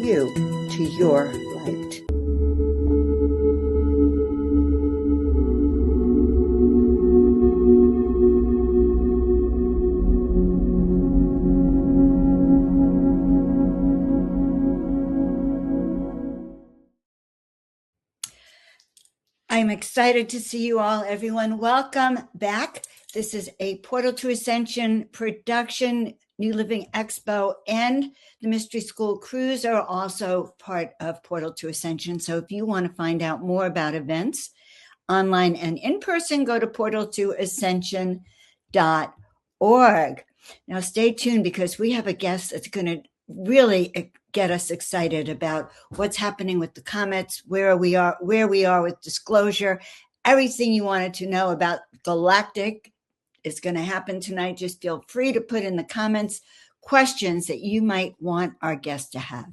you to your light. I'm excited to see you all, everyone. Welcome back. This is a Portal to Ascension production. New Living Expo and the Mystery School Cruise are also part of Portal to Ascension. So if you want to find out more about events, online and in person, go to portaltoascension.org. Now stay tuned because we have a guest that's going to really get us excited about what's happening with the comets, where we are with disclosure, everything you wanted to know about Galactic is going to happen tonight. Just feel free to put in the comments questions that you might want our guest to have.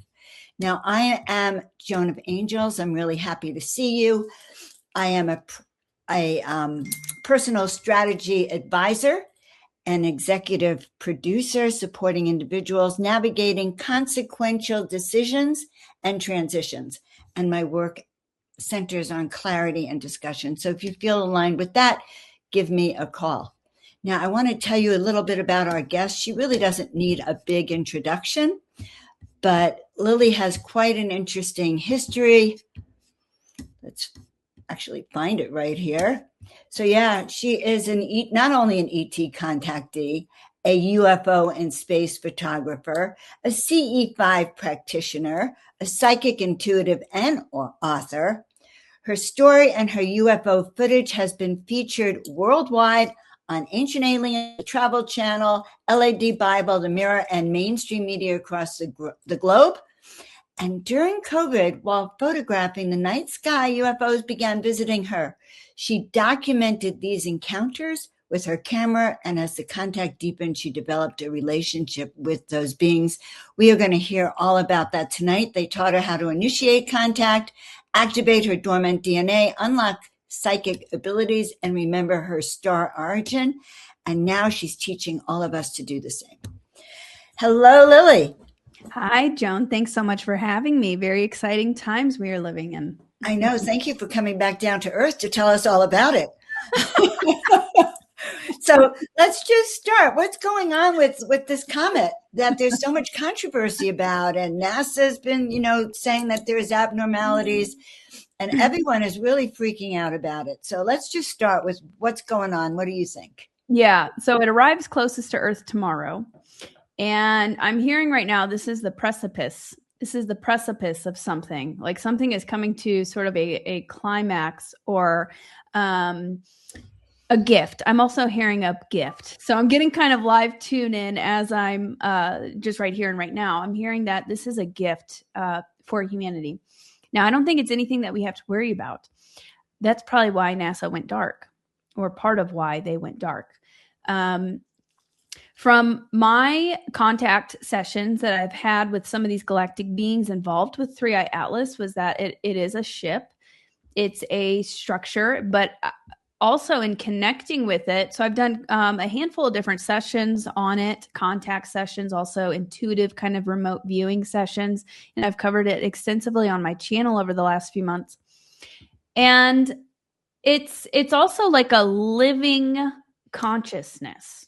Now, I am Joan of Angels. I'm really happy to see you. I am a personal strategy advisor and executive producer supporting individuals navigating consequential decisions and transitions. And my work centers on clarity and discussion. So if you feel aligned with that, give me a call. Now, I want to tell you a little bit about our guest. She really doesn't need a big introduction, but Lily has quite an interesting history. Let's actually find it right here. So yeah, she is not only an ET contactee, a UFO and space photographer, a CE5 practitioner, a psychic intuitive and author. Her story and her UFO footage has been featured worldwide on Ancient Alien, the Travel Channel, LAD Bible, The Mirror, and mainstream media across the globe. And during COVID, while photographing the night sky, UFOs began visiting her. She documented these encounters with her camera, and as the contact deepened, she developed a relationship with those beings. We are going to hear all about that tonight. They taught her how to initiate contact, activate her dormant DNA, unlock psychic abilities, and remember her star origin. And now she's teaching all of us to do the same. Hello, Lily. Hi, Joan. Thanks so much for having me. Very exciting times we are living in. I know. Thank you for coming back down to Earth to tell us all about it. So let's just start. What's going on with this comet that there's so much controversy about? And NASA's been, saying that there's abnormalities, and everyone is really freaking out about it. So let's just start with what's going on. What do you think? Yeah. So it arrives closest to Earth tomorrow. And I'm hearing right now, this is the precipice. This is the precipice of something. Like something is coming to sort of a climax or a gift. I'm also hearing a gift. So I'm getting kind of live tune in as I'm just right here and right now. I'm hearing that this is a gift for humanity. Now, I don't think it's anything that we have to worry about. That's probably why NASA went dark, or part of why they went dark. From my contact sessions that I've had with some of these galactic beings involved with 3i Atlas was that it is a ship. It's a structure, but also in connecting with it. So I've done a handful of different sessions on it, contact sessions, also intuitive kind of remote viewing sessions. And I've covered it extensively on my channel over the last few months. And it's also like a living consciousness.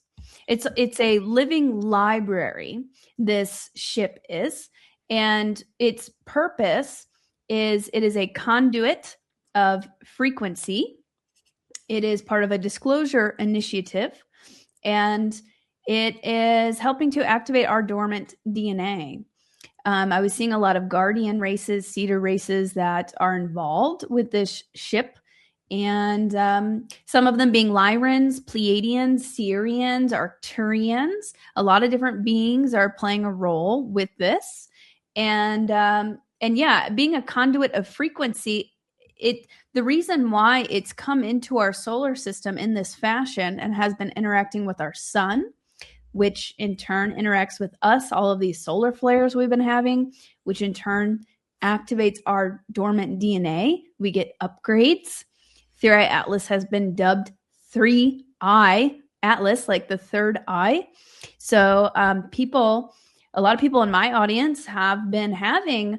It's a living library, this ship is, and its purpose is it is a conduit of frequency. It is part of a disclosure initiative, and it is helping to activate our dormant DNA. I was seeing a lot of guardian races, cedar races that are involved with this ship. And some of them being Lyrans, Pleiadians, Sirians, Arcturians. A lot of different beings are playing a role with this. And yeah, being a conduit of frequency, the reason why it's come into our solar system in this fashion and has been interacting with our sun, which in turn interacts with us, all of these solar flares we've been having, which in turn activates our dormant DNA. We get upgrades. 3i Atlas has been dubbed 3i Atlas, like the third eye. So people a lot of people in my audience have been having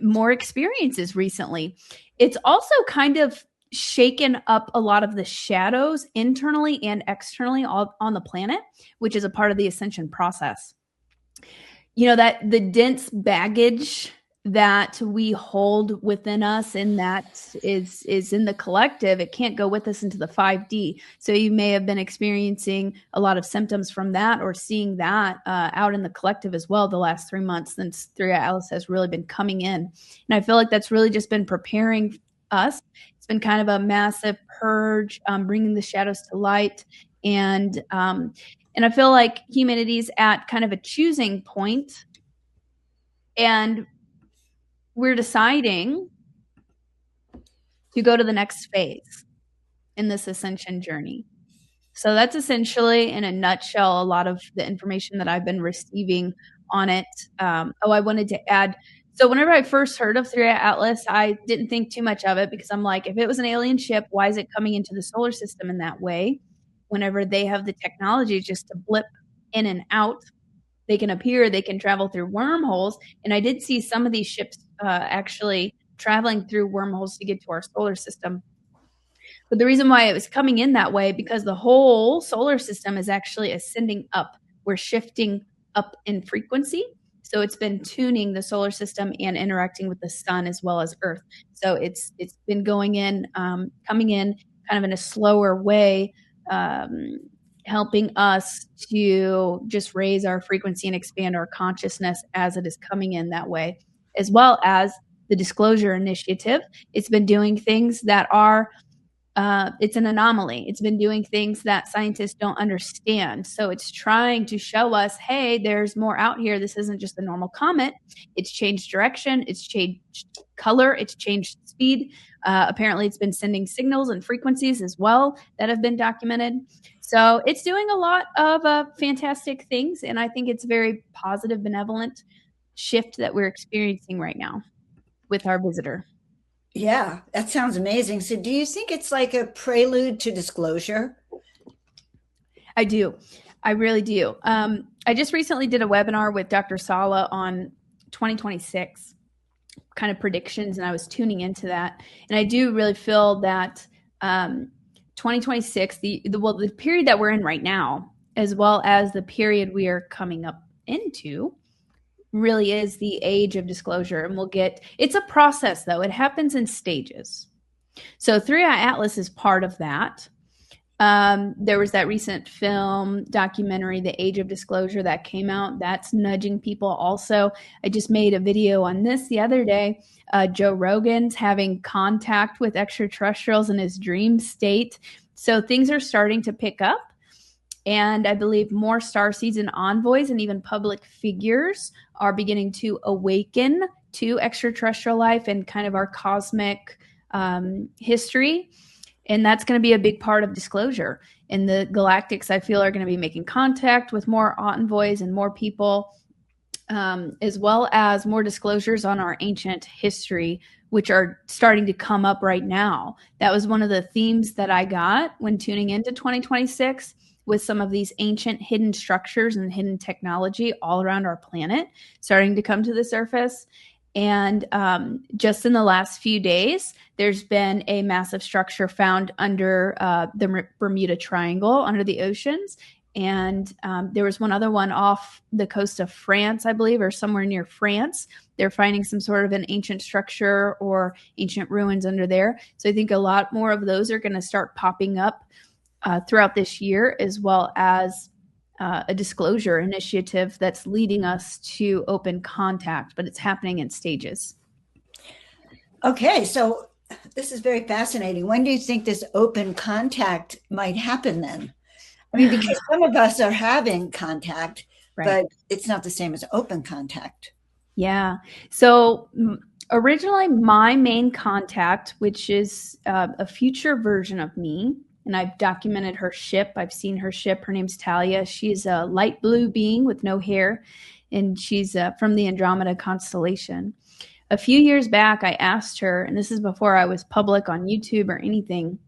more experiences recently. It's also kind of shaken up a lot of the shadows internally and externally on the planet, which is a part of the ascension process. You know, that the dense baggage that we hold within us, and that is in the collective, it can't go with us into the 5D. So you may have been experiencing a lot of symptoms from that, or seeing that out in the collective as well the last 3 months since 3i Atlas has really been coming in. And I feel like that's really just been preparing us. It's been kind of a massive purge, bringing the shadows to light. And I feel like humanity's at kind of a choosing point, and we're deciding to go to the next phase in this ascension journey. So that's essentially, in a nutshell, a lot of the information that I've been receiving on it. I wanted to add, so whenever I first heard of 3i Atlas, I didn't think too much of it, because I'm like, if it was an alien ship, why is it coming into the solar system in that way? Whenever they have the technology just to blip in and out, they can appear, they can travel through wormholes. And I did see some of these ships actually traveling through wormholes to get to our solar system. But the reason why it was coming in that way, because the whole solar system is actually ascending up. We're shifting up in frequency. So it's been tuning the solar system and interacting with the sun as well as Earth. So it's been going in, coming in kind of in a slower way, helping us to just raise our frequency and expand our consciousness as it is coming in that way, as well as the Disclosure Initiative. It's been doing things that are, it's an anomaly. It's been doing things that scientists don't understand. So it's trying to show us, hey, there's more out here. This isn't just a normal comet. It's changed direction. It's changed color. It's changed speed. Apparently, it's been sending signals and frequencies as well that have been documented. So it's doing a lot of fantastic things. And I think it's a very positive, benevolent shift that we're experiencing right now with our visitor. Yeah, that sounds amazing. So do you think it's like a prelude to disclosure? I do. I really do. I just recently did a webinar with Dr. Sala on 2026 kind of predictions, and I was tuning into that. And I do really feel that 2026, the period that we're in right now, as well as the period we are coming up into, really is the age of disclosure. And it's a process though. It happens in stages. So 3i Atlas is part of that. There was that recent film documentary, The Age of Disclosure, that came out. That's nudging people also. I just made a video on this the other day. Joe Rogan's having contact with extraterrestrials in his dream state. So things are starting to pick up. And I believe more starseeds and envoys and even public figures are beginning to awaken to extraterrestrial life and kind of our cosmic history. And that's going to be a big part of disclosure. And the Galactics, I feel, are going to be making contact with more envoys and more people, as well as more disclosures on our ancient history, which are starting to come up right now. That was one of the themes that I got when tuning into 2026, with some of these ancient hidden structures and hidden technology all around our planet starting to come to the surface. And just in the last few days, there's been a massive structure found under the Bermuda Triangle, under the oceans. And there was one other one off the coast of France, I believe, or somewhere near France. They're finding some sort of an ancient structure or ancient ruins under there. So I think a lot more of those are going to start popping up throughout this year, as well as a disclosure initiative that's leading us to open contact, but it's happening in stages. Okay, so this is very fascinating. When do you think this open contact might happen then? I mean, because some of us are having contact, right, but it's not the same as open contact. Yeah. So originally my main contact, which is a future version of me, and I've documented her ship. I've seen her ship. Her name's Talia. She's a light blue being with no hair, and she's from the Andromeda constellation. A few years back, I asked her, and this is before I was public on YouTube or anything,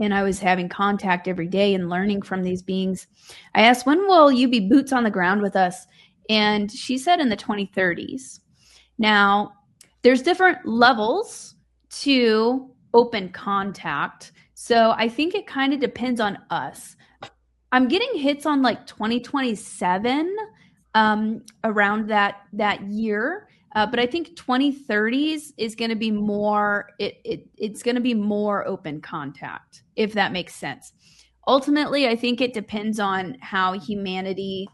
and I was having contact every day and learning from these beings. I asked, when will you be boots on the ground with us And she said in the 2030s. Now, there's different levels to open contact. So I think it kind of depends on us. I'm getting hits on like 2027, around that year. But I think 2030s is going to be more, it's going to be more open contact, if that makes sense. Ultimately, I think it depends on how humanity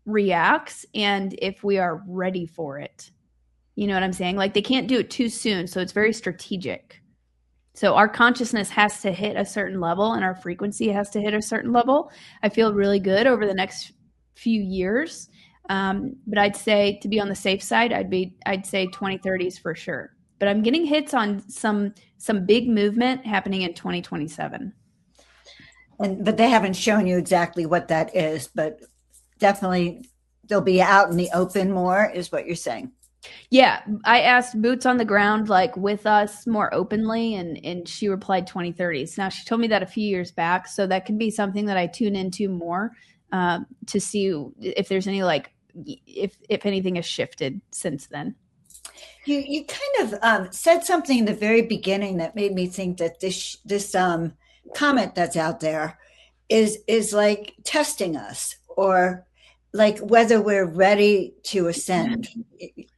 reacts and if we are ready for it. You know what I'm saying? Like, they can't do it too soon. So it's very strategic. So our consciousness has to hit a certain level and our frequency has to hit a certain level. I feel really good over the next few years. But I'd say, to be on the safe side, I'd say 2030s for sure. But I'm getting hits on some big movement happening in 2027. But they haven't shown you exactly what that is, but definitely they'll be out in the open more, is what you're saying. Yeah, I asked boots on the ground, like with us more openly, and she replied 2030s. Now, she told me that a few years back, so that could be something that I tune into more, to see if there's any, like, if anything has shifted since then. You kind of said something in the very beginning that made me think that this comment that's out there is like testing us, or like whether we're ready to ascend.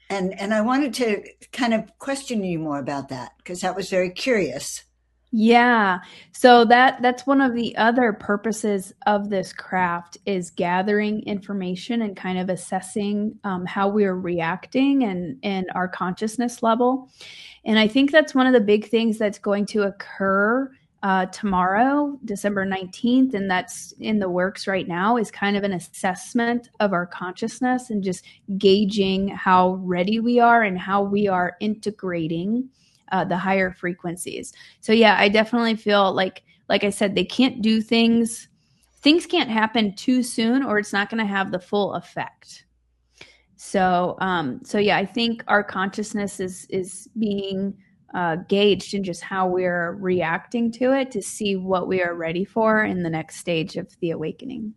And I wanted to kind of question you more about that, because that was very curious. Yeah. So that's one of the other purposes of this craft, is gathering information and kind of assessing how we're reacting and our consciousness level. And I think that's one of the big things that's going to occur tomorrow, December 19th, and that's in the works right now, is kind of an assessment of our consciousness and just gauging how ready we are and how we are integrating the higher frequencies. So yeah, I definitely feel like I said, they can't do things can't happen too soon, or it's not going to have the full effect. So yeah, I think our consciousness is being gauged in just how we're reacting to it, to see what we are ready for in the next stage of the awakening.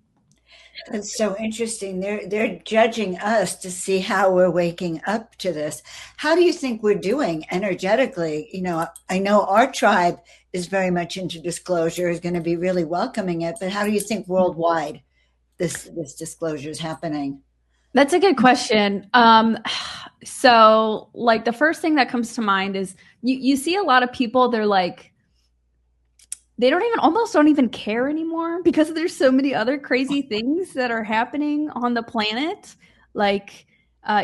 That's so interesting. They're judging us to see how we're waking up to this. How do you think we're doing energetically? I know our tribe is very much into disclosure, is going to be really welcoming it, but how do you think worldwide this disclosure is happening? That's a good question. So like the first thing that comes to mind is you see a lot of people, they're like, they almost don't even care anymore, because there's so many other crazy things that are happening on the planet. Like,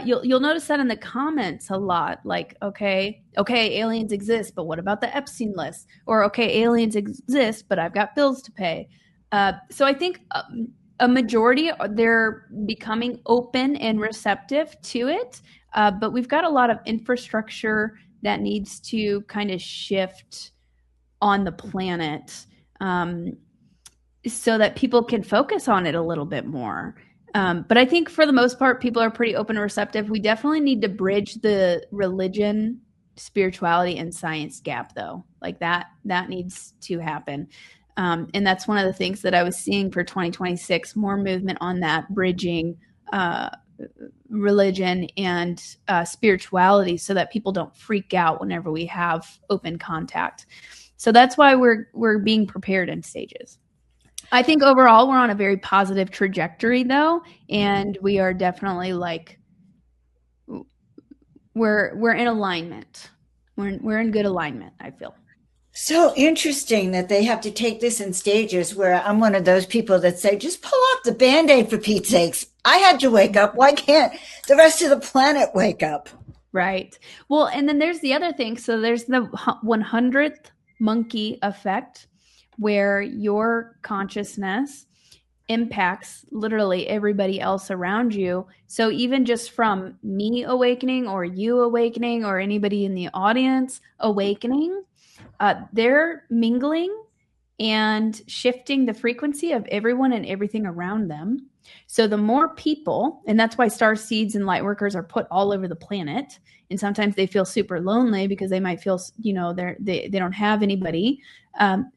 you'll notice that in the comments a lot. Like, okay, aliens exist, but what about the Epstein list? Or, okay, aliens exist, but I've got bills to pay. So I think a majority, they're becoming open and receptive to it. But we've got a lot of infrastructure that needs to kind of shift on the planet, so that people can focus on it a little bit more. But I think for the most part, people are pretty open and receptive. We definitely need to bridge the religion, spirituality, and science gap, though. Like that needs to happen. And that's one of the things that I was seeing for 2026, more movement on that, bridging religion and spirituality, so that people don't freak out whenever we have open contact. So that's why we're being prepared in stages. I think overall we're on a very positive trajectory, though, and we are definitely like we're in alignment. We're in good alignment, I feel. So interesting that they have to take this in stages, where I'm one of those people that say, just pull off the Band-Aid, for Pete's sakes. I had to wake up. Why can't the rest of the planet wake up? Right. Well, and then there's the other thing. So there's the 100th monkey effect, where your consciousness impacts literally everybody else around you. So even just from me awakening, or you awakening, or anybody in the audience awakening, they're mingling and shifting the frequency of everyone and everything around them. So the more people, and that's why star seeds and light workers are put all over the planet. And sometimes they feel super lonely because they might feel, they don't have anybody.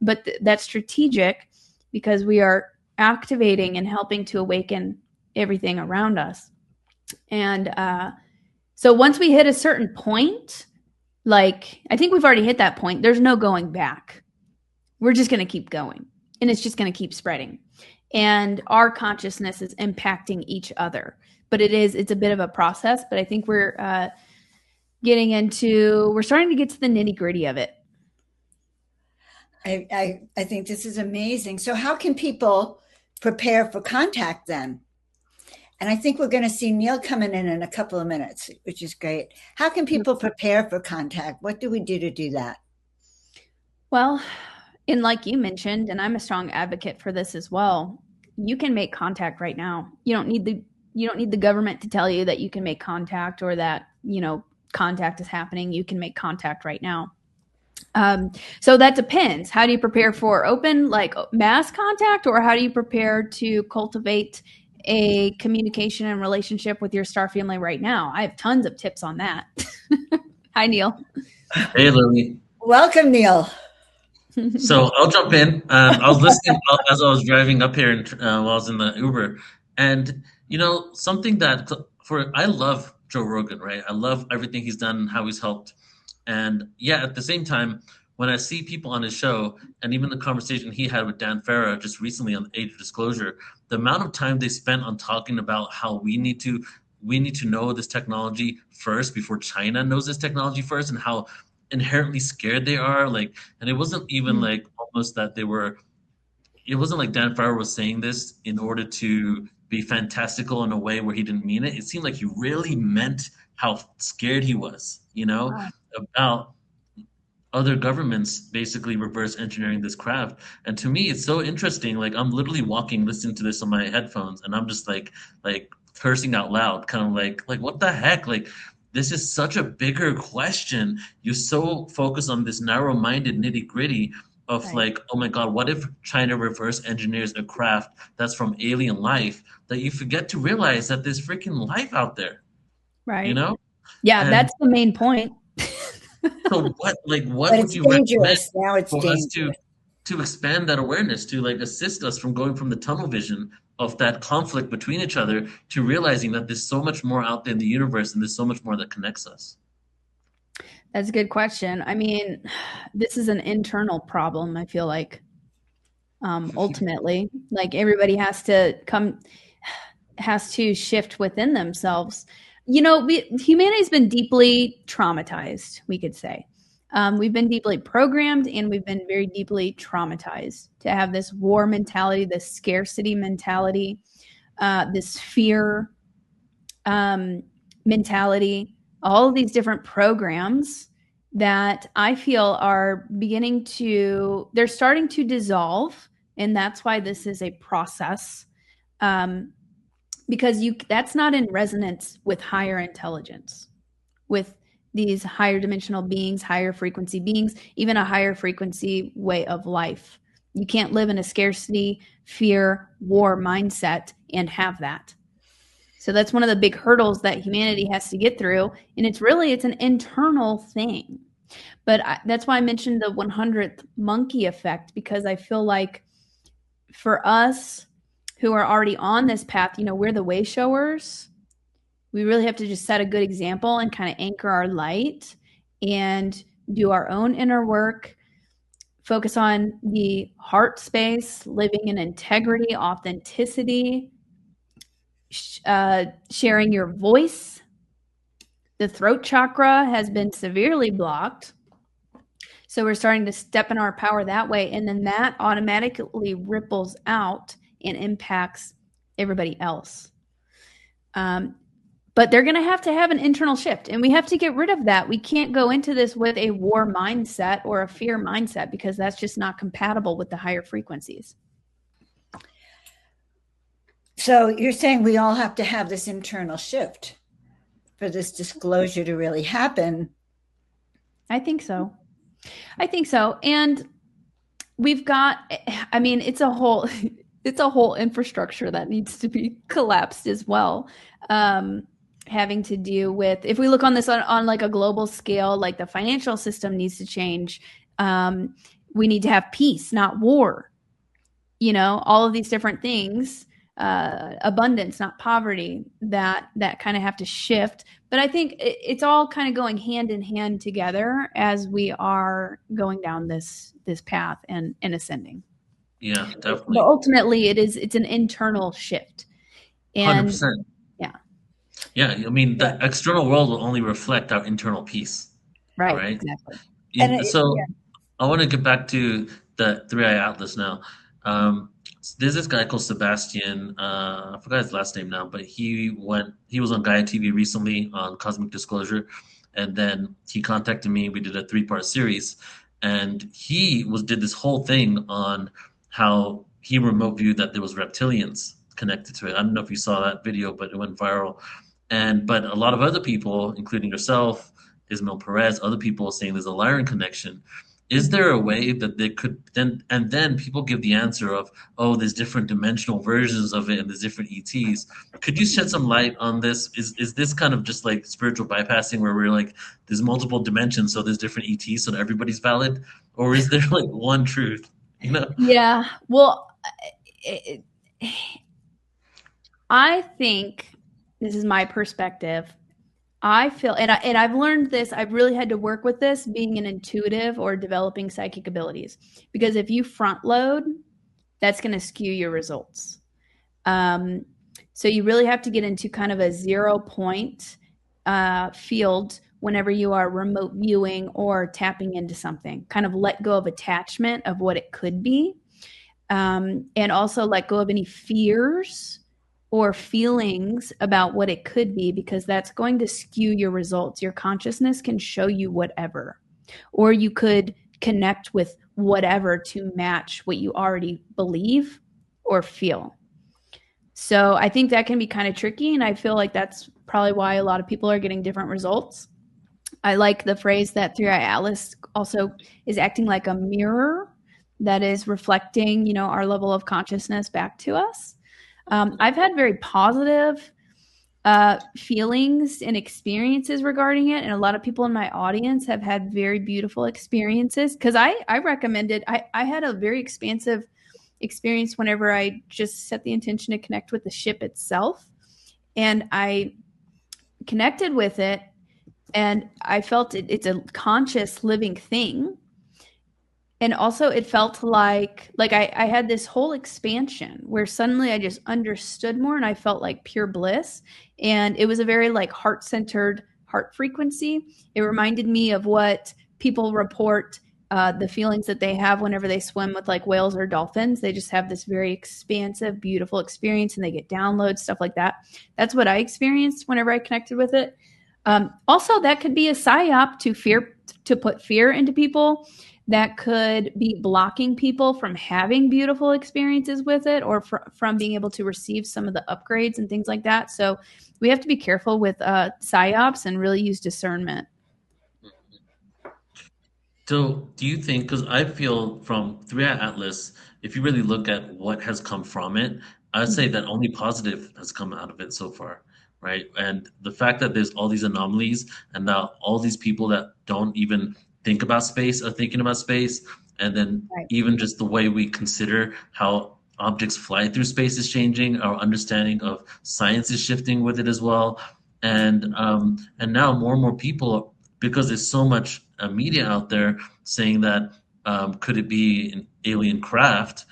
But that's strategic, because we are activating and helping to awaken everything around us. And so once we hit a certain point, like I think we've already hit that point, there's no going back. We're just going to keep going, and it's just going to keep spreading. And our consciousness is impacting each other. But it's a bit of a process, but I think we're starting to get to the nitty gritty of it. I think this is amazing. So how can people prepare for contact then? And I think we're going to see Neil coming in a couple of minutes, which is great. How can people prepare for contact? What do we do to do that? Well, and like you mentioned, and I'm a strong advocate for this as well, you can make contact right now. You don't need the government to tell you that you can make contact or that, contact is happening. You can make contact right now. So that depends. How do you prepare for open, like mass contact, or how do you prepare to cultivate a communication and relationship with your star family right now? I have tons of tips on that. Hi, Neil. Hey, Lily. Welcome, Neil. So I'll jump in. I was listening as I was driving up here while I was in the Uber, and something that I love Joe Rogan, right? I love everything he's done and how he's helped, and yeah, at the same time, when I see people on his show, and even the conversation he had with Dan Farah just recently on Age of Disclosure, the amount of time they spent on talking about how we need to know this technology first before China knows this technology first, and how inherently scared they are, and it wasn't even like almost that it wasn't like Dan Farah was saying this in order to be fantastical in a way where he didn't mean it. It seemed like he really meant how scared he was, about other governments basically reverse engineering this craft. And to me, it's so interesting. Like, I'm literally listening to this on my headphones, and I'm just like cursing out loud, kind of like what the heck? Like, this is such a bigger question. You're so focused on this narrow-minded nitty-gritty of right. Oh my God, what if China reverse engineers a craft that's from alien life, that you forget to realize that there's freaking life out there. Right. Yeah, and that's the main point. So what would you recommend now it's for dangerous. us to expand that awareness, to assist us from going from the tunnel vision of that conflict between each other to realizing that there's so much more out there in the universe, and there's so much more that connects us? That's a good question. I mean, this is an internal problem, I feel like. Ultimately, everybody has to shift within themselves. Humanity's been deeply traumatized, we could say. We've been deeply programmed, and we've been very deeply traumatized to have this war mentality, this scarcity mentality, this fear mentality, all of these different programs that I feel are they're starting to dissolve. And that's why this is a process. Because that's not in resonance with higher intelligence, with these higher dimensional beings, higher frequency beings, even a higher frequency way of life. You can't live in a scarcity, fear, war mindset and have that. So that's one of the big hurdles that humanity has to get through. And it's an internal thing. But that's why I mentioned the 100th monkey effect, because I feel like for us who are already on this path, we're the way showers. We really have to just set a good example and kind of anchor our light and do our own inner work, focus on the heart space, living in integrity, authenticity, sharing your voice. The throat chakra has been severely blocked. So we're starting to step in our power that way. And then that automatically ripples out and impacts everybody else. But they're going to have an internal shift, and we have to get rid of that. We can't go into this with a war mindset or a fear mindset, because that's just not compatible with the higher frequencies. So you're saying we all have to have this internal shift for this disclosure to really happen? I think so. And we've got, it's a whole infrastructure that needs to be collapsed as well. Having to do with, if we look on this on a global scale, the financial system needs to change. We need to have peace, not war. All of these different things. abundance, not poverty, that kind of have to shift. But I think it's all kind of going hand in hand together as we are going down this path and ascending. Yeah, definitely. But ultimately, it's an internal shift. And 100%. yeah. Yeah, I mean, the external world will only reflect our internal peace. Right. Exactly. So I want to get back to the Three Eye Atlas now. There's this guy called Sebastian. I forgot his last name now, but he was on Gaia TV recently on Cosmic Disclosure, and then he contacted me. We did a 3-part series, and he did this whole thing on how he remote viewed that there was reptilians connected to it. I don't know if you saw that video, but it went viral. But a lot of other people, including yourself, Ismail Perez, other people saying there's a Lyran connection. Is there a way that they could then people give the answer of, oh, there's different dimensional versions of it and there's different ETs. Could you shed some light on this? Is this kind of just like spiritual bypassing where we're like, there's multiple dimensions, so there's different ETs, so everybody's valid? Or is there like one truth? You know? Yeah. Well, I think this is my perspective. I feel, and I've learned this, I've really had to work with this being an intuitive or developing psychic abilities, because if you front load, that's going to skew your results. So you really have to get into kind of a 0 point field whenever you are remote viewing or tapping into something, kind of let go of attachment of what it could be. And also let go of any fears or feelings about what it could be, because that's going to skew your results. Your consciousness can show you whatever, or you could connect with whatever to match what you already believe or feel. So I think that can be kind of tricky, and I feel like that's probably why a lot of people are getting different results. I like the phrase that Three Eye Atlas also is acting like a mirror that is reflecting, our level of consciousness back to us. I've had very positive feelings and experiences regarding it, and a lot of people in my audience have had very beautiful experiences, because I recommended, I had a very expansive experience whenever I just set the intention to connect with the ship itself, and I connected with it, and I felt it's a conscious living thing. And also it felt like I had this whole expansion where suddenly I just understood more, and I felt like pure bliss. And it was a very like heart-centered heart frequency. It reminded me of what people report, the feelings that they have whenever they swim with like whales or dolphins. They just have this very expansive, beautiful experience, and they get downloads, stuff like that. That's what I experienced whenever I connected with it. Also, that could be a psyop to put fear into people. That could be blocking people from having beautiful experiences with it, or from being able to receive some of the upgrades and things like that. So we have to be careful with psyops and really use discernment. So do you think, because I feel from Three Eye Atlas, if you really look at what has come from it, I'd say that only positive has come out of it so far, right? And the fact that there's all these anomalies, and now all these people that don't even think about space are thinking about space, and then even just the way we consider how objects fly through space is changing, our understanding of science is shifting with it as well, and now more and more people, because there's so much media out there saying that could it be an alien craft,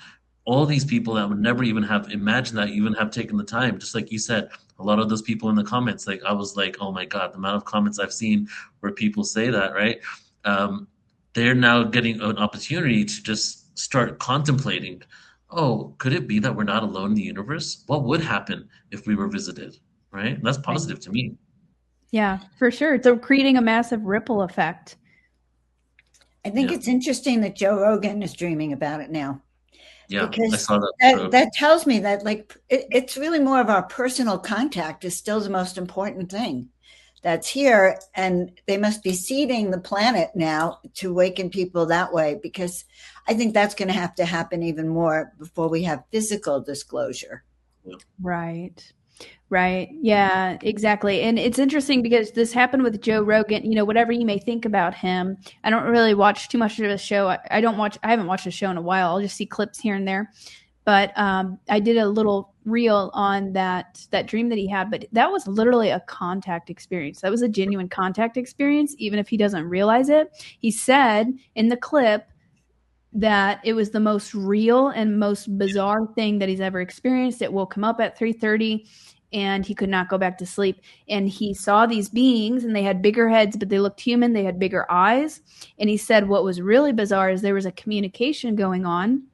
all these people that would never even have imagined that even have taken the time, just like you said, a lot of those people in the comments, like I was like, oh my God, the amount of comments I've seen where people say that, right? They're now getting an opportunity to just start contemplating, oh, could it be that we're not alone in the universe? What would happen if we were visited, right? That's positive to me. Yeah, for sure. It's creating a massive ripple effect. I think it's interesting that Joe Rogan is dreaming about it now. Yeah, because I saw that. That tells me that it's really more of our personal contact is still the most important thing that's here, and they must be seeding the planet now to awaken people that way, because I think that's going to have to happen even more before we have physical disclosure. Right. Yeah, exactly. And it's interesting because this happened with Joe Rogan. Whatever you may think about him, I don't really watch too much of his show. I haven't watched a show in a while. I'll just see clips here and there. But I did a little real on that dream that he had, but that was literally a contact experience. That was a genuine contact experience, even if he doesn't realize it. He said in the clip that it was the most real and most bizarre thing that he's ever experienced. It woke him up at 3:30 and he could not go back to sleep. And he saw these beings and they had bigger heads, but they looked human. They had bigger eyes. And he said what was really bizarre is there was a communication going on.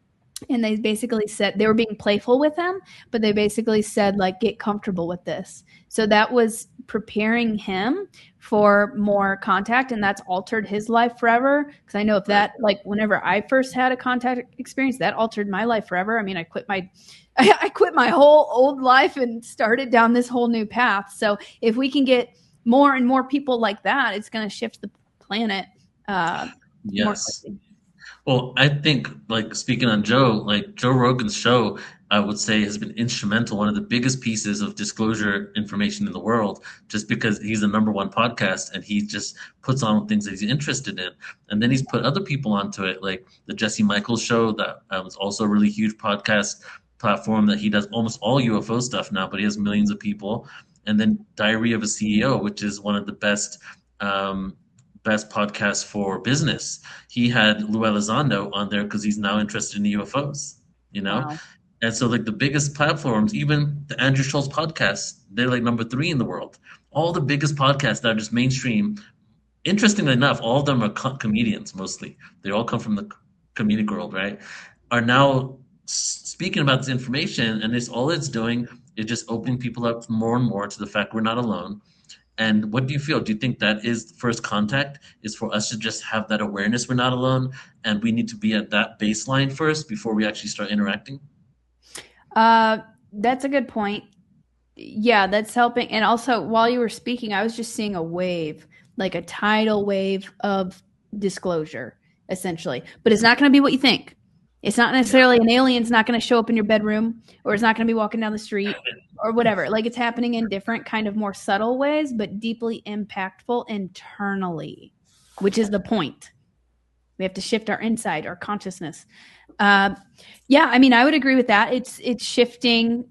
And they basically said they were being playful with him, but they basically said, like, get comfortable with this. So that was preparing him for more contact, and that's altered his life forever. Because I know if that, like, whenever I first had a contact experience, that altered my life forever. I mean, I quit my whole old life and started down this whole new path. So if we can get more and more people like that, it's going to shift the planet. More quickly. Well, I think, like, speaking on Joe, like Joe Rogan's show, I would say has been instrumental, one of the biggest pieces of disclosure information in the world, just because he's the #1 podcast and he just puts on things that he's interested in. And then he's put other people onto it, like the Jesse Michaels show, that was also a really huge podcast platform that he does almost all UFO stuff now, but he has millions of people. And then Diary of a CEO, which is one of the best podcast for business. He had Lou Elizondo on there because he's now interested in the UFOs, you know? Wow. And so, like, the biggest platforms, even the Andrew Schultz podcast, they're like #3 in the world. All the biggest podcasts that are just mainstream, interestingly enough, all of them are comedians mostly. They all come from the comedic world, right? Are now speaking about this information, and all it's doing is just opening people up more and more to the fact we're not alone. And what do you feel? Do you think that is first contact, is for us to just have that awareness we're not alone, and we need to be at that baseline first before we actually start interacting? That's a good point. Yeah, that's helping. And also, while you were speaking, I was just seeing a wave, like a tidal wave of disclosure, essentially. But it's not going to be what you think. It's not necessarily an alien's not going to show up in your bedroom, or it's not going to be walking down the street or whatever. Like, it's happening in different kind of more subtle ways, but deeply impactful internally, which is the point. We have to shift our inside, our consciousness. Yeah, I mean, I would agree with that. It's shifting.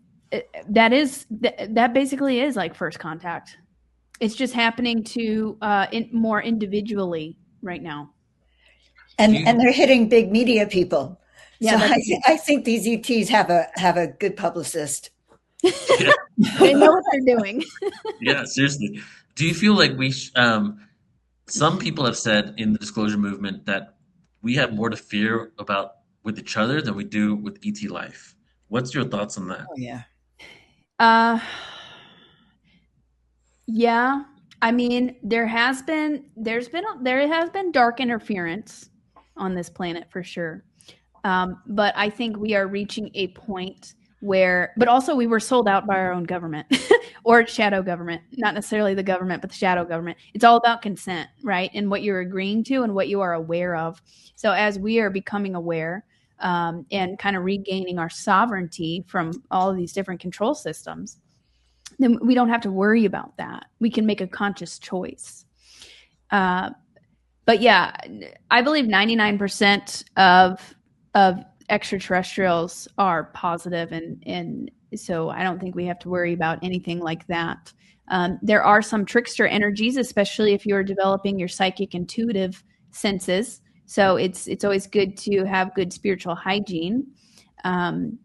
That basically is like first contact. It's just happening to more individually right now. And they're hitting big media people. Yeah, so I think these ETs have a good publicist. Yeah. They know what they're doing. Yeah, seriously. Do you feel like some people have said in the disclosure movement that we have more to fear about with each other than we do with ET life? What's your thoughts on that? Oh, yeah. Yeah. I mean, there has been dark interference on this planet for sure. But I think we are reaching a point where, but also we were sold out by our own government or shadow government, not necessarily the government, but the shadow government. It's all about consent, right? And what you're agreeing to and what you are aware of. So as we are becoming aware, and kind of regaining our sovereignty from all of these different control systems, then we don't have to worry about that. We can make a conscious choice. But yeah, I believe 99% of extraterrestrials are positive, and so I don't think we have to worry about anything like that. There are some trickster energies, especially if you're developing your psychic intuitive senses. So it's always good to have good spiritual hygiene, and,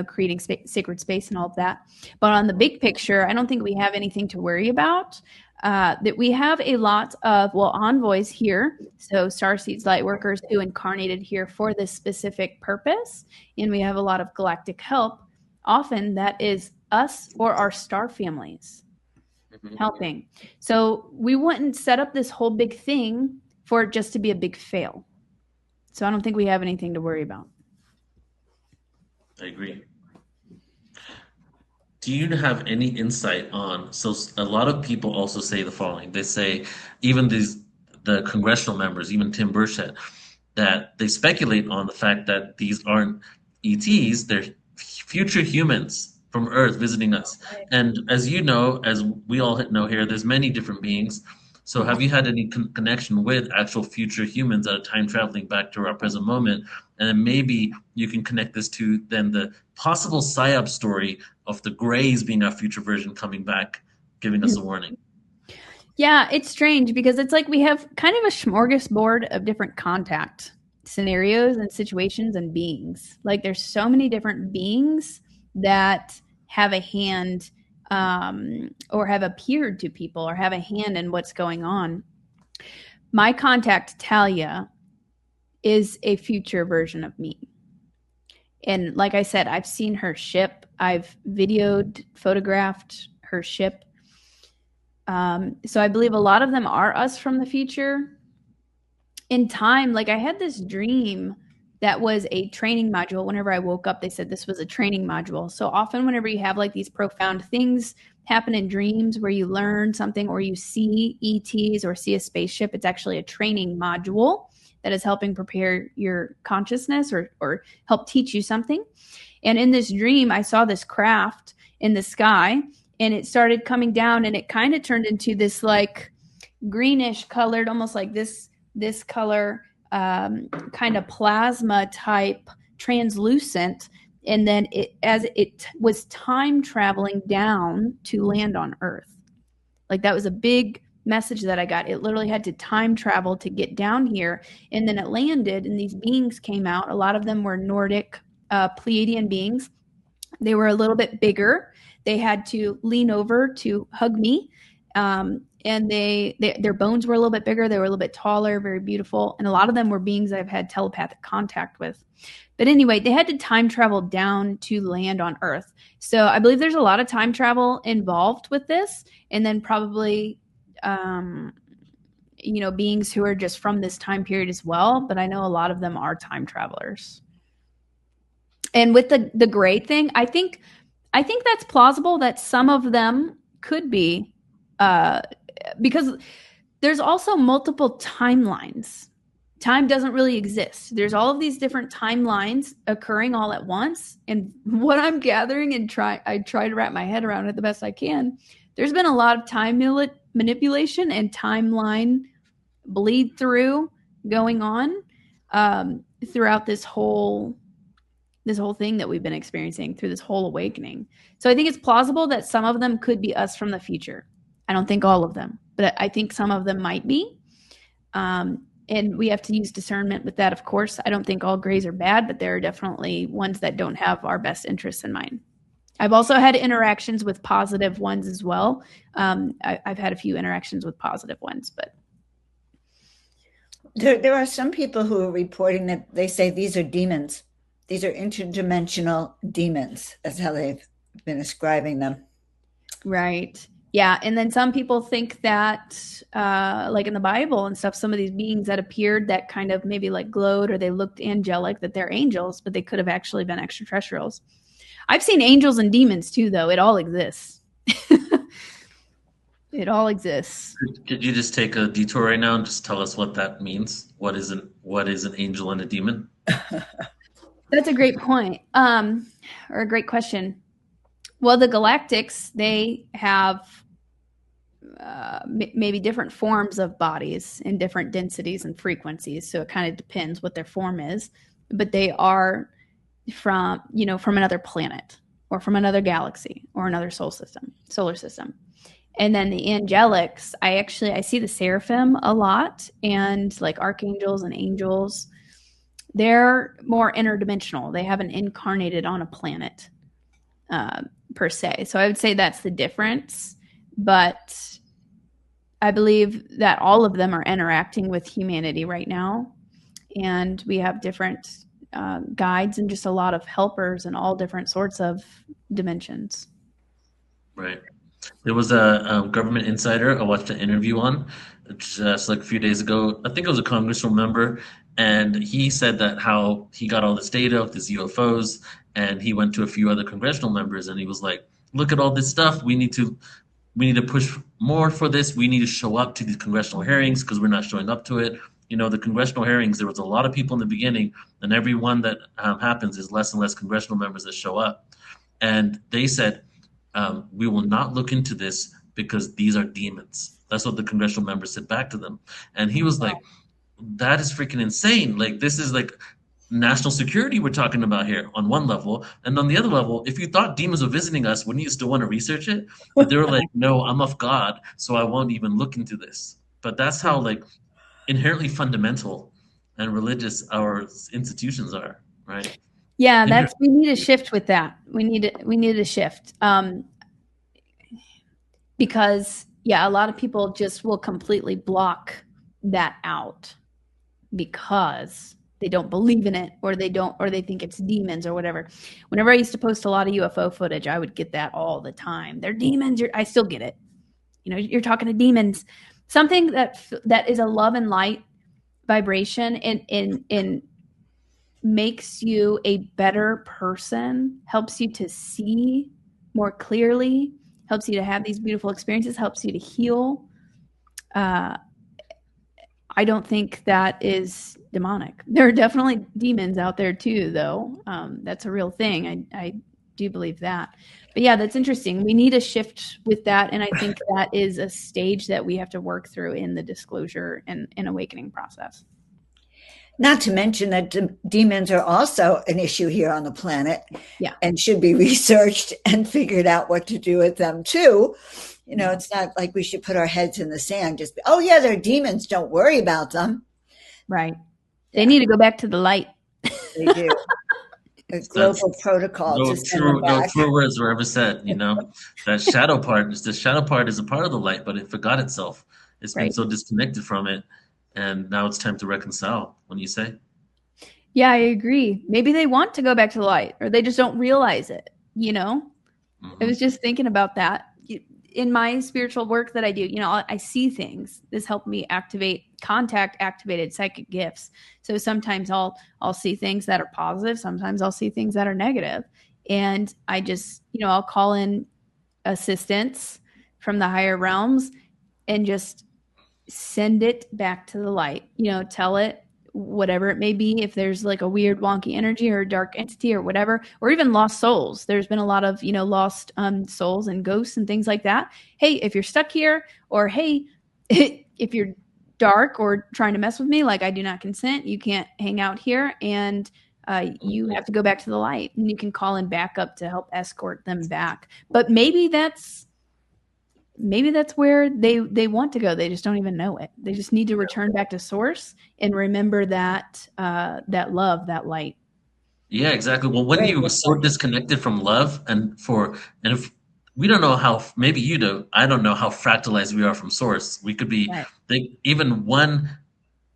creating sacred space and all of that. But on the big picture, I don't think we have anything to worry about. That we have a lot of, envoys here. So starseeds, light workers who incarnated here for this specific purpose. And we have a lot of galactic help. Often that is us or our star families helping. So we wouldn't set up this whole big thing for it just to be a big fail. So I don't think we have anything to worry about. I agree. Do you have any insight on, so a lot of people also say the following. They say, even the congressional members, even Tim Burchett, that they speculate on the fact that these aren't ETs, they're future humans from Earth visiting us. And as you know, as we all know here, there's many different beings. So have you had any connection with actual future humans that are time traveling back to our present moment and then maybe you can connect this to then the possible psyop story of the Greys being our future version coming back, giving us a warning. Yeah, it's strange because it's like we have kind of a smorgasbord of different contact scenarios and situations and beings. Like there's so many different beings that have a hand or have appeared to people or have a hand in what's going on. My contact, Talia, is a future version of me. And like I said, I've seen her ship. I've videoed, photographed her ship. So I believe a lot of them are us from the future. In time, like I had this dream that was a training module. Whenever I woke up, they said this was a training module. So often whenever you have like these profound things happen in dreams where you learn something or you see ETs or see a spaceship, it's actually a training module that is helping prepare your consciousness or help teach you something. And in this dream, I saw this craft in the sky and it started coming down and it kind of turned into this like greenish colored, almost like this color, kind of plasma type, translucent. And then as it was time traveling down to land on Earth. Like that was a big message that I got. It literally had to time travel to get down here. And then it landed and these beings came out. A lot of them were Nordic Pleiadian beings. They were a little bit bigger. They had to lean over to hug me. And their bones were a little bit bigger. They were a little bit taller, very beautiful. And a lot of them were beings I've had telepathic contact with. But anyway, they had to time travel down to land on Earth. So I believe there's a lot of time travel involved with this. And then probably, beings who are just from this time period as well. But I know a lot of them are time travelers. And with the gray thing, I think that's plausible that some of them could be, because there's also multiple timelines. Time doesn't really exist. There's all of these different timelines occurring all at once. And what I'm gathering and I try to wrap my head around it the best I can. There's been a lot of time manipulation and timeline bleed through going on throughout this whole thing that we've been experiencing through this whole awakening. So I think it's plausible that some of them could be us from the future. I don't think all of them, but I think some of them might be. And we have to use discernment with that, of course. I don't think all grays are bad, but there are definitely ones that don't have our best interests in mind. I've also had interactions with positive ones as well. I've had a few interactions with positive ones, but there are some people who are reporting that they say these are demons. These are interdimensional demons. That's how they've been ascribing them. Right. Yeah. And then some people think that, like in the Bible and stuff, some of these beings that appeared that kind of maybe like glowed or they looked angelic, that they're angels, but they could have actually been extraterrestrials. I've seen angels and demons too, though. It all exists. It all exists. Could you just take a detour right now and just tell us what that means? What is an angel and a demon? That's a great point, or a great question. Well, the Galactics, they have maybe different forms of bodies in different densities and frequencies. So it kind of depends what their form is, but they are from another planet or from another galaxy or another solar system. And then the angelics, I see the seraphim a lot, and like archangels and angels, they're more interdimensional. They haven't incarnated on a planet per se. So I would say that's the difference. But I believe that all of them are interacting with humanity right now. And we have different guides and just a lot of helpers in all different sorts of dimensions. Right. There was a government insider I watched an interview on just like a few days ago. I think it was a congressional member, and he said that how he got all this data of these UFOs, and he went to a few other congressional members, and he was like, "Look at all this stuff. We need to push more for this. We need to show up to these congressional hearings because we're not showing up to it." You know, the congressional hearings, there was a lot of people in the beginning, and every one that happens is less and less congressional members that show up. And they said, we will not look into this because these are demons. That's what the congressional members said back to them. And he was like, that is freaking insane. Like, this is like national security we're talking about here on one level. And on the other level, if you thought demons were visiting us, wouldn't you still want to research it? But they were like, no, I'm of God, so I won't even look into this. But that's how like inherently fundamental and religious our institutions are, right? Yeah, And we need a shift with that. We need a shift. Because a lot of people just will completely block that out because they don't believe in it, or they think it's demons or whatever. Whenever I used to post a lot of UFO footage, I would get that all the time. They're demons. I still get it. You're talking to demons. Something that is a love and light vibration and makes you a better person, helps you to see more clearly, helps you to have these beautiful experiences, helps you to heal. I don't think that is demonic. There are definitely demons out there too, though. That's a real thing. I do believe that. But yeah, that's interesting. We need a shift with that. And I think that is a stage that we have to work through in the disclosure and awakening process. Not to mention that demons are also an issue here on the planet, and should be researched and figured out what to do with them too. It's not like we should put our heads in the sand. Just, oh yeah, they're demons. Don't worry about them. Right. They need to go back to the light. They do. A global protocol. No true words were ever said. That shadow part is a part of the light, but it forgot itself. It's been so disconnected from it. And now it's time to reconcile, when you say? Yeah, I agree. Maybe they want to go back to the light, or they just don't realize it, Mm-hmm. I was just thinking about that. In my spiritual work that I do, I see things. This helped me activated psychic gifts. So sometimes I'll see things that are positive. Sometimes I'll see things that are negative. And I just, I'll call in assistance from the higher realms and just send it back to the light, tell it whatever it may be. If there's like a weird wonky energy or a dark entity or whatever, or even lost souls, there's been a lot of, lost souls and ghosts and things like that. Hey, if you're stuck here, or hey, if you're dark or trying to mess with me, like I do not consent, you can't hang out here, and you have to go back to the light, and you can call in backup to help escort them back. But maybe that's where they want to go. They just don't even know it. They just need to return back to source and remember that love, that light. Yeah, exactly. Well, when you're so disconnected from love, and if we don't know how, maybe you do, I don't know how fractalized we are from source. We could be even one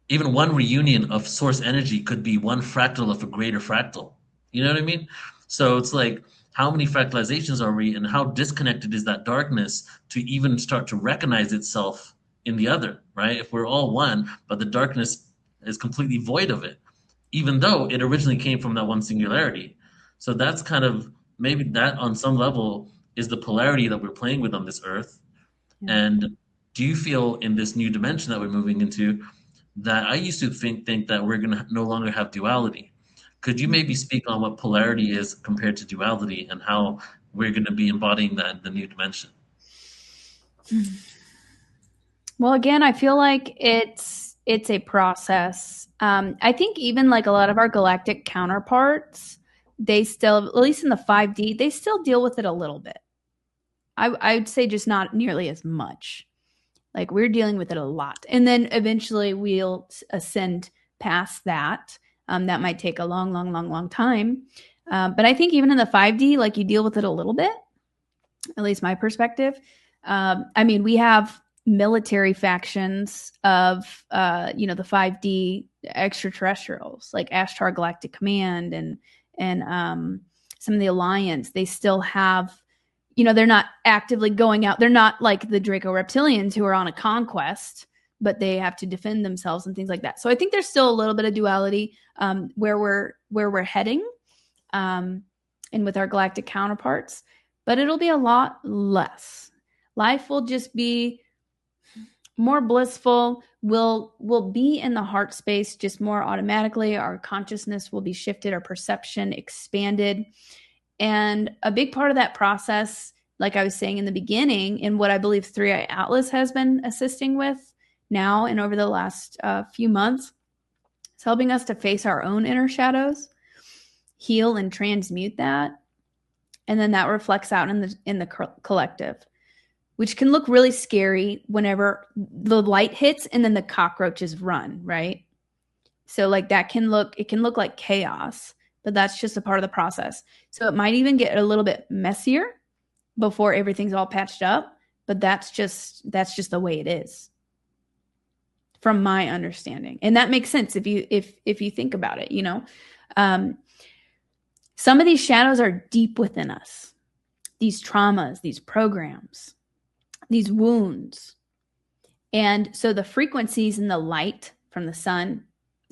reunion of source energy could be one fractal of a greater fractal. You know what I mean? So it's like, how many fractalizations are we, and how disconnected is that darkness to even start to recognize itself in the other, right? If we're all one, but the darkness is completely void of it, even though it originally came from that one singularity. So that's kind of, maybe that on some level is the polarity that we're playing with on this earth. Yeah. And do you feel in this new dimension that we're moving into, that I used to think that we're going to no longer have duality? Could you maybe speak on what polarity is compared to duality, and how we're going to be embodying that in the new dimension? Well, again, I feel like it's a process. I think even like a lot of our galactic counterparts, they still, at least in the 5D, they still deal with it a little bit. I would say just not nearly as much. Like, we're dealing with it a lot. And then eventually we'll ascend past that. That might take a long time. But I think even in the 5D, like, you deal with it a little bit, at least my perspective. I mean, we have military factions of, the 5D extraterrestrials, like Ashtar Galactic Command and some of the Alliance. They still have, they're not actively going out. They're not like the Draco Reptilians who are on a conquest, but they have to defend themselves and things like that. So I think there's still a little bit of duality where we're heading, and with our galactic counterparts, but it'll be a lot less. Life will just be more blissful. We'll be in the heart space just more automatically. Our consciousness will be shifted, our perception expanded. And a big part of that process, like I was saying in the beginning, and what I believe 3i Atlas has been assisting with now and over the last few months, It's helping us to face our own inner shadows, heal and transmute that. And then that reflects out in the collective, which can look really scary whenever the light hits and then the cockroaches run, right? So like it can look like chaos, but that's just a part of the process. So it might even get a little bit messier before everything's all patched up, but that's just the way it is, from my understanding. And that makes sense if you think about it, you know. Some of these shadows are deep within us. These traumas, these programs, these wounds. And so the frequencies in the light from the sun,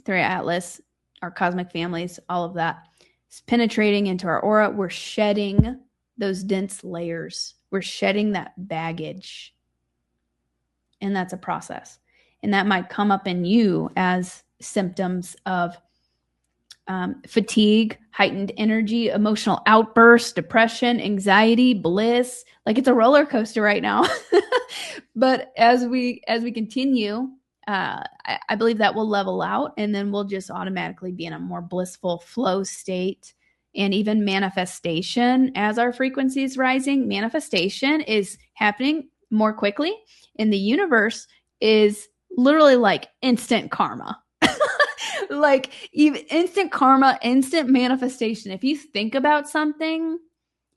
through Atlas, our cosmic families, all of that is penetrating into our aura. We're shedding those dense layers. We're shedding that baggage. And that's a process. And that might come up in you as symptoms of fatigue, heightened energy, emotional outbursts, depression, anxiety, bliss. Like it's a roller coaster right now. But as we continue, I believe that will level out, and then we'll just automatically be in a more blissful flow state. And even manifestation, as our frequency is rising, manifestation is happening more quickly. And the universe is literally like instant karma. Like even instant karma, instant manifestation. If you think about something,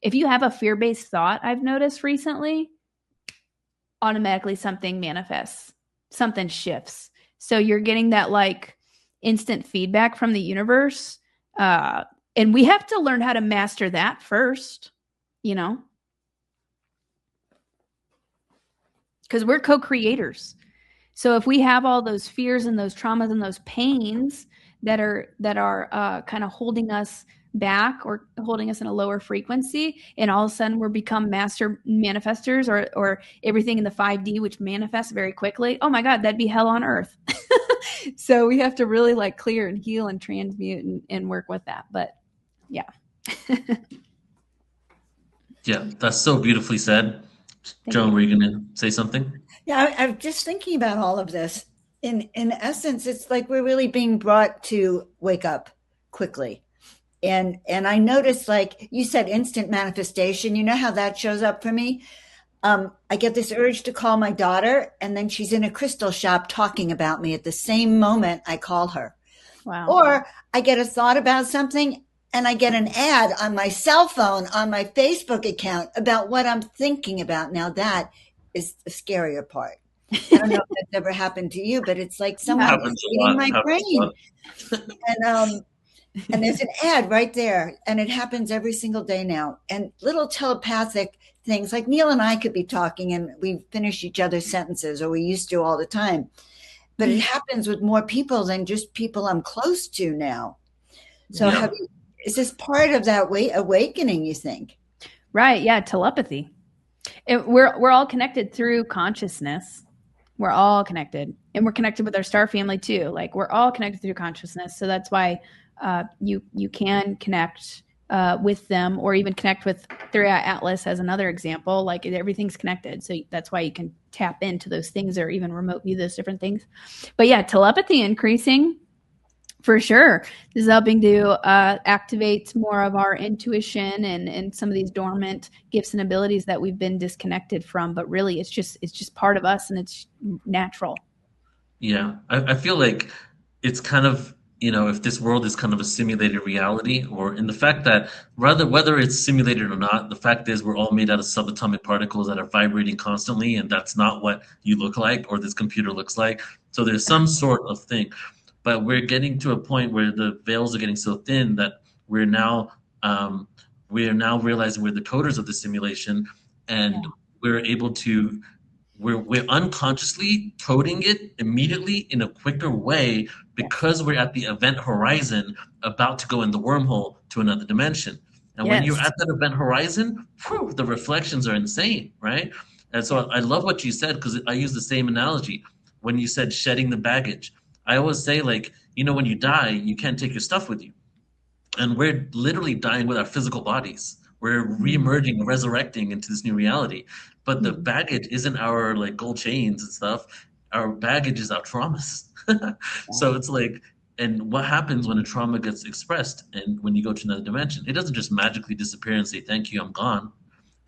if you have a fear-based thought, I've noticed recently, automatically something manifests, something shifts. So you're getting that like instant feedback from the universe. And we have to learn how to master that first, you know, because we're co-creators. So if we have all those fears and those traumas and those pains that are kind of holding us back or holding us in a lower frequency, and all of a sudden we're become master manifestors, or everything in the 5D, which manifests very quickly. Oh my God, that'd be hell on earth. So we have to really like clear and heal and transmute and work with that. But yeah. Yeah, that's so beautifully said. Joan, were you going to say something? Yeah, I'm just thinking about all of this. In essence, it's like we're really being brought to wake up quickly. And I noticed, like you said, instant manifestation. You know how that shows up for me? I get this urge to call my daughter, and then she's in a crystal shop talking about me at the same moment I call her. Wow. Or I get a thought about something, and I get an ad on my cell phone, on my Facebook account about what I'm thinking about. Now that is the scarier part. I don't know if that's ever happened to you, but it's like someone is eating my brain. And there's an ad right there, and it happens every single day now. And little telepathic things, like Neil and I could be talking and we finish each other's sentences, or we used to all the time. But it happens with more people than just people I'm close to now. So is this part of that awakening, you think? Right. Yeah. Telepathy. We're all connected through consciousness. We're all connected, and we're connected with our star family too. Like we're all connected through consciousness. So that's why you can connect with them, or even connect with 3i Atlas as another example. Like everything's connected. So that's why you can tap into those things, or even remote view those different things. But yeah, telepathy increasing for sure. This is helping to activate more of our intuition and some of these dormant gifts and abilities that we've been disconnected from. But really, it's just part of us, and it's natural. Yeah, I feel like it's kind of, if this world is kind of a simulated reality, or in the fact that whether it's simulated or not, the fact is we're all made out of subatomic particles that are vibrating constantly, and that's not what you look like or this computer looks like. So there's some sort of thing. But we're getting to a point where the veils are getting so thin that we're now realizing we're the coders of the simulation, and we're able to we're unconsciously coding it immediately in a quicker way, because we're at the event horizon about to go in the wormhole to another dimension. And when you're at that event horizon, the reflections are insane, right? And so I love what you said, because I use the same analogy when you said shedding the baggage. I always say, like, when you die, you can't take your stuff with you. And we're literally dying with our physical bodies. We're reemerging, resurrecting into this new reality. But the baggage isn't our like gold chains and stuff. Our baggage is our traumas. So it's like, And what happens when a trauma gets expressed and when you go to another dimension? It doesn't just magically disappear and say, thank you, I'm gone.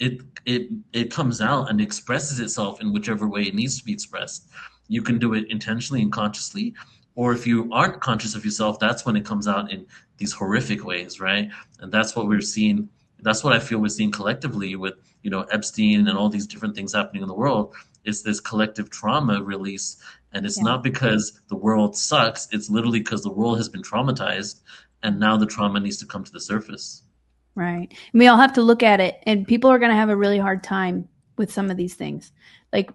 It comes out and expresses itself in whichever way it needs to be expressed. You can do it intentionally and consciously, or if you aren't conscious of yourself, that's when it comes out in these horrific ways, right? And that's what we're seeing. That's what I feel we're seeing collectively with, Epstein and all these different things happening in the world. It's this collective trauma release. And it's not because the world sucks. It's literally because the world has been traumatized, and now the trauma needs to come to the surface. Right. And we all have to look at it, and people are going to have a really hard time with some of these things. Like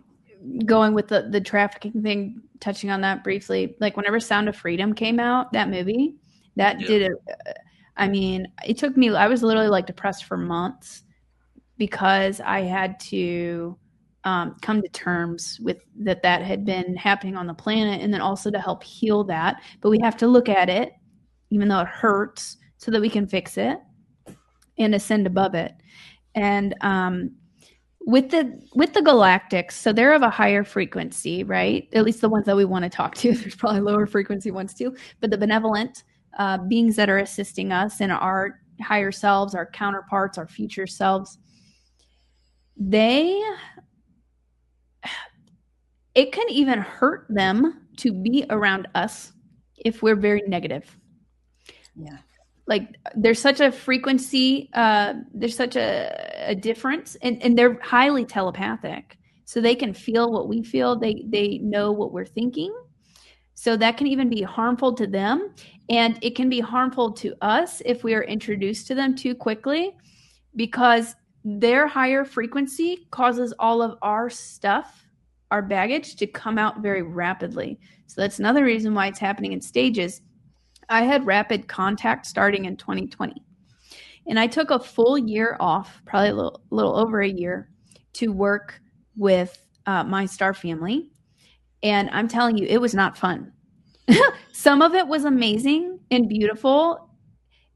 going with the trafficking thing, touching on that briefly, like whenever Sound of Freedom came out, that movie, that did it. I mean, it took me, I was literally like depressed for months because I had to come to terms with that had been happening on the planet, and then also to help heal that. But we have to look at it, even though it hurts, so that we can fix it and ascend above it. And with the galactics, so they're of a higher frequency, right? At least the ones that we want to talk to. There's probably lower frequency ones too, but the benevolent beings that are assisting us in our higher selves, our counterparts, our future selves, it can even hurt them to be around us if we're very negative. Yeah. Like there's such a frequency, there's such a difference, and they're highly telepathic. So they can feel what we feel. They know what we're thinking. So that can even be harmful to them. And it can be harmful to us if we are introduced to them too quickly, because their higher frequency causes all of our stuff, our baggage, to come out very rapidly. So that's another reason why it's happening in stages. I had rapid contact starting in 2020. And I took a full year off, probably a little over a year, to work with my star family. And I'm telling you, it was not fun. Some of it was amazing and beautiful,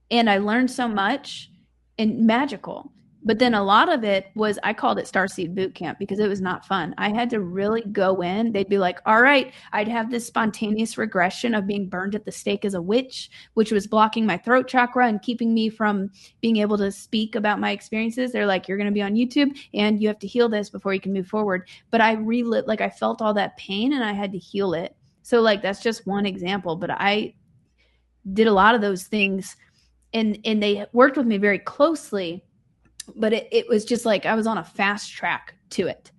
and I learned so much and magical. But then a lot of it was, I called it Starseed Boot Camp, because it was not fun. I had to really go in. They'd be like, all right, I'd have this spontaneous regression of being burned at the stake as a witch, which was blocking my throat chakra and keeping me from being able to speak about my experiences. They're like, you're going to be on YouTube and you have to heal this before you can move forward. But I I felt all that pain and I had to heal it. So like, that's just one example, but I did a lot of those things, and they worked with me very closely. But it was just like I was on a fast track to it.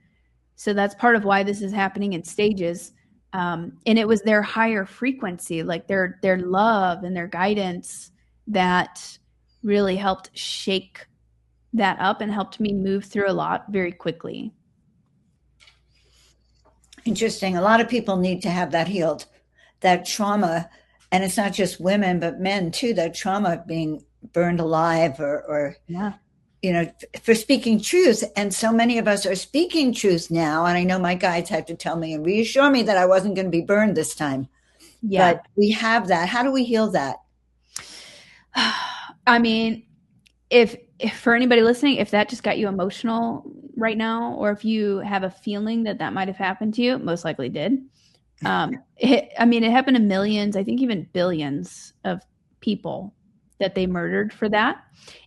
So that's part of why this is happening in stages. And it was their higher frequency, like their love and their guidance, that really helped shake that up and helped me move through a lot very quickly. Interesting. A lot of people need to have that healed, that trauma. And it's not just women, but men too, that trauma of being burned alive or yeah. For speaking truth. And so many of us are speaking truth now. And I know my guides had to tell me and reassure me that I wasn't going to be burned this time. Yeah. But we have that. How do we heal that? I mean, if for anybody listening, if that just got you emotional right now, or if you have a feeling that might have happened to you, it most likely did. It happened to millions, I think even billions of people that they murdered for that.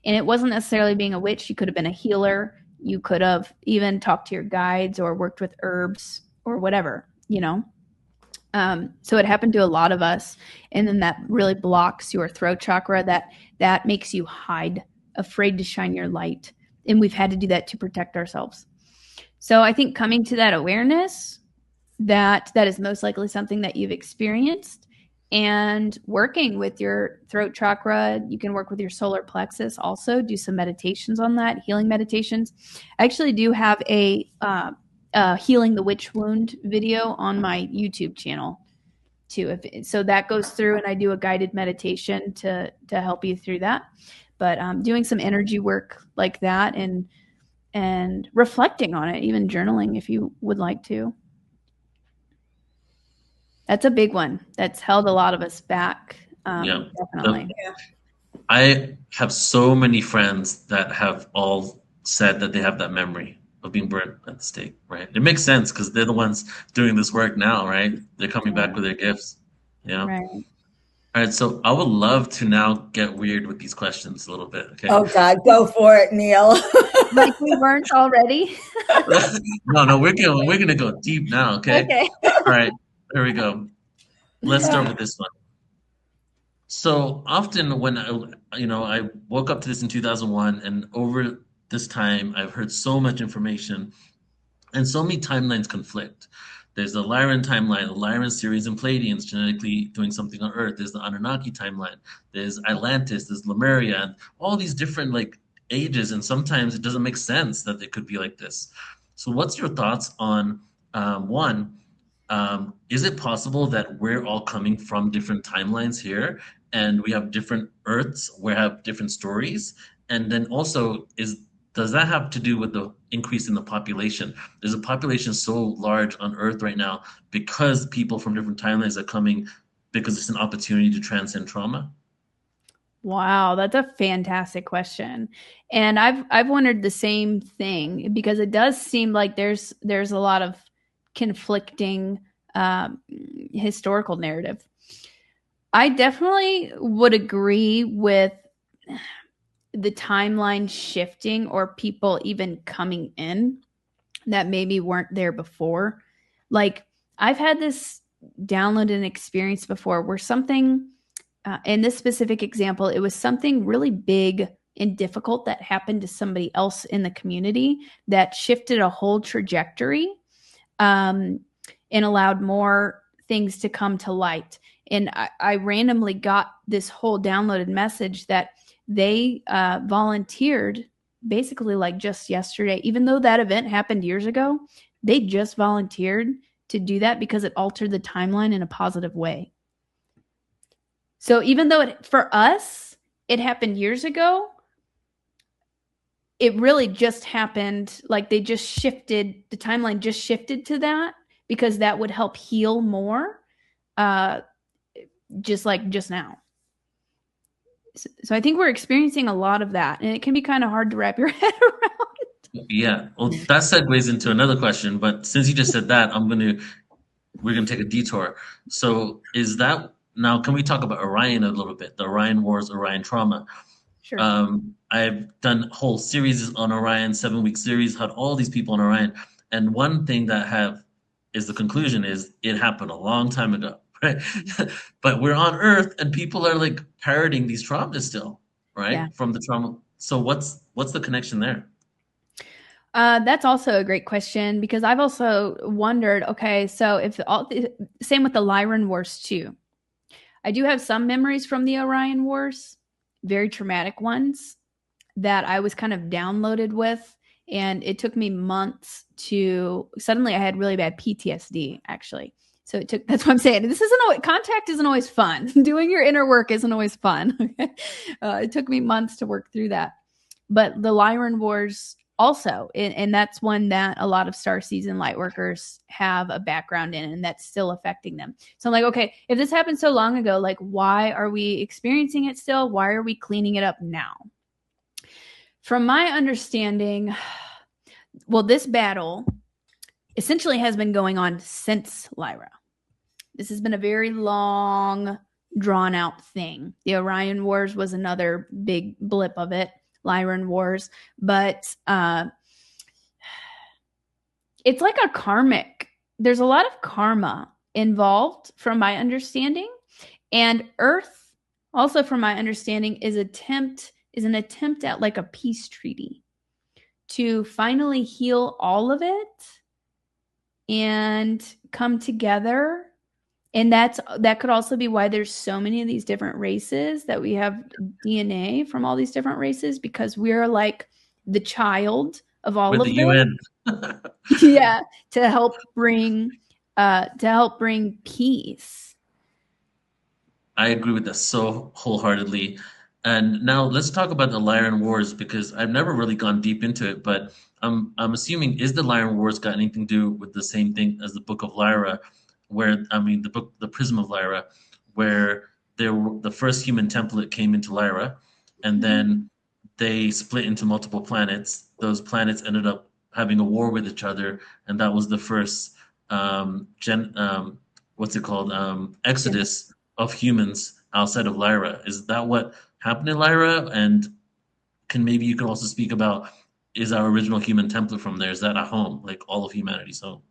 And it wasn't necessarily being a witch. You could have been a healer. You could have even talked to your guides or worked with herbs or whatever, So it happened to a lot of us. And then that really blocks your throat chakra. That makes you hide, afraid to shine your light. And we've had to do that to protect ourselves. So I think coming to that awareness that is most likely something that you've experienced, and working with your throat chakra. You can work with your solar plexus also, do some meditations on that, healing meditations. I actually do have a Healing the Witch Wound video on my YouTube channel too. So that goes through, and I do a guided meditation to help you through that. But doing some energy work like that, and reflecting on it, even journaling if you would like to. That's a big one. That's held a lot of us back. Definitely. I have so many friends that have all said that they have that memory of being burnt at the stake, right? It makes sense because they're the ones doing this work now, right? They're coming back with their gifts. Yeah. Right. All right, so I would love to now get weird with these questions a little bit, okay? Oh God, go for it, Neil. Like we weren't already. No, we're gonna go deep now, okay? Okay. All right, there we go. Let's start with this one. So often when I woke up to this in 2001, and over this time, I've heard so much information, and so many timelines conflict. There's the Lyran timeline, the Lyran series and Pleiadians genetically doing something on Earth. There's the Anunnaki timeline. There's Atlantis. There's Lemuria, and all these different like ages. And sometimes it doesn't make sense that it could be like this. So, what's your thoughts on one? Is it possible that we're all coming from different timelines here, and we have different Earths, we have different stories, and then also does that have to do with the increase in the population? There's a population so large on Earth right now because people from different timelines are coming because it's an opportunity to transcend trauma. Wow, that's a fantastic question. And I've wondered the same thing because it does seem like there's a lot of conflicting historical narrative. I definitely would agree with the timeline shifting or people even coming in that maybe weren't there before. Like I've had this downloaded experience before where something in this specific example, it was something really big and difficult that happened to somebody else in the community that shifted a whole trajectory and allowed more things to come to light. And I randomly got this whole downloaded message that they volunteered basically like just yesterday, even though that event happened years ago, they just volunteered to do that because it altered the timeline in a positive way. So even though for us, it happened years ago, it really just happened, like they just shifted, the timeline just shifted to that because that would help heal more, just now. So I think we're experiencing a lot of that, and it can be kind of hard to wrap your head around. Yeah, well, that segues into another question, but since you just said that, we're gonna take a detour. So now can we talk about Orion a little bit? The Orion Wars, Orion trauma. Sure. I've done whole series on Orion, 7-week series, had all these people on Orion, and one thing that is the conclusion is it happened a long time ago, right? But we're on Earth, and people are like parroting these traumas still, right? Yeah. From the trauma. So what's the connection there? That's also a great question because I've also wondered, okay, so same with the Lyran Wars too. I do have some memories from the Orion Wars, very traumatic ones that I was kind of downloaded with. And it took me months suddenly I had really bad PTSD actually. So that's what I'm saying. Contact isn't always fun. Doing your inner work isn't always fun. It took me months to work through that. But the Lyran Wars also, and that's one that a lot of starseeds and light workers have a background in, and that's still affecting them. So I'm like, okay, if this happened so long ago, like why are we experiencing it still? Why are we cleaning it up now? From my understanding, well, this battle essentially has been going on since Lyra. This has been a very long, drawn out thing. The Orion Wars was another big blip of it. Lyran Wars, but it's like a karmic. There's a lot of karma involved from my understanding, and Earth also from my understanding is an attempt at like a peace treaty to finally heal all of it and come together. And that could also be why there's so many of these different races, that we have DNA from all these different races, because we're like the child of all of them. UN. Yeah, to help bring peace. I agree with that so wholeheartedly. And now let's talk about the Lyran Wars, because I've never really gone deep into it, but I'm assuming, is the Lyran Wars got anything to do with the same thing as the Book of Lyra, the Prism of Lyra, where the first human template came into Lyra, and then they split into multiple planets. Those planets ended up having a war with each other, and that was the first exodus of humans outside of Lyra. Is that what happened in Lyra? And maybe you can also speak about, is our original human template from there? Is that a home, like all of humanity's home?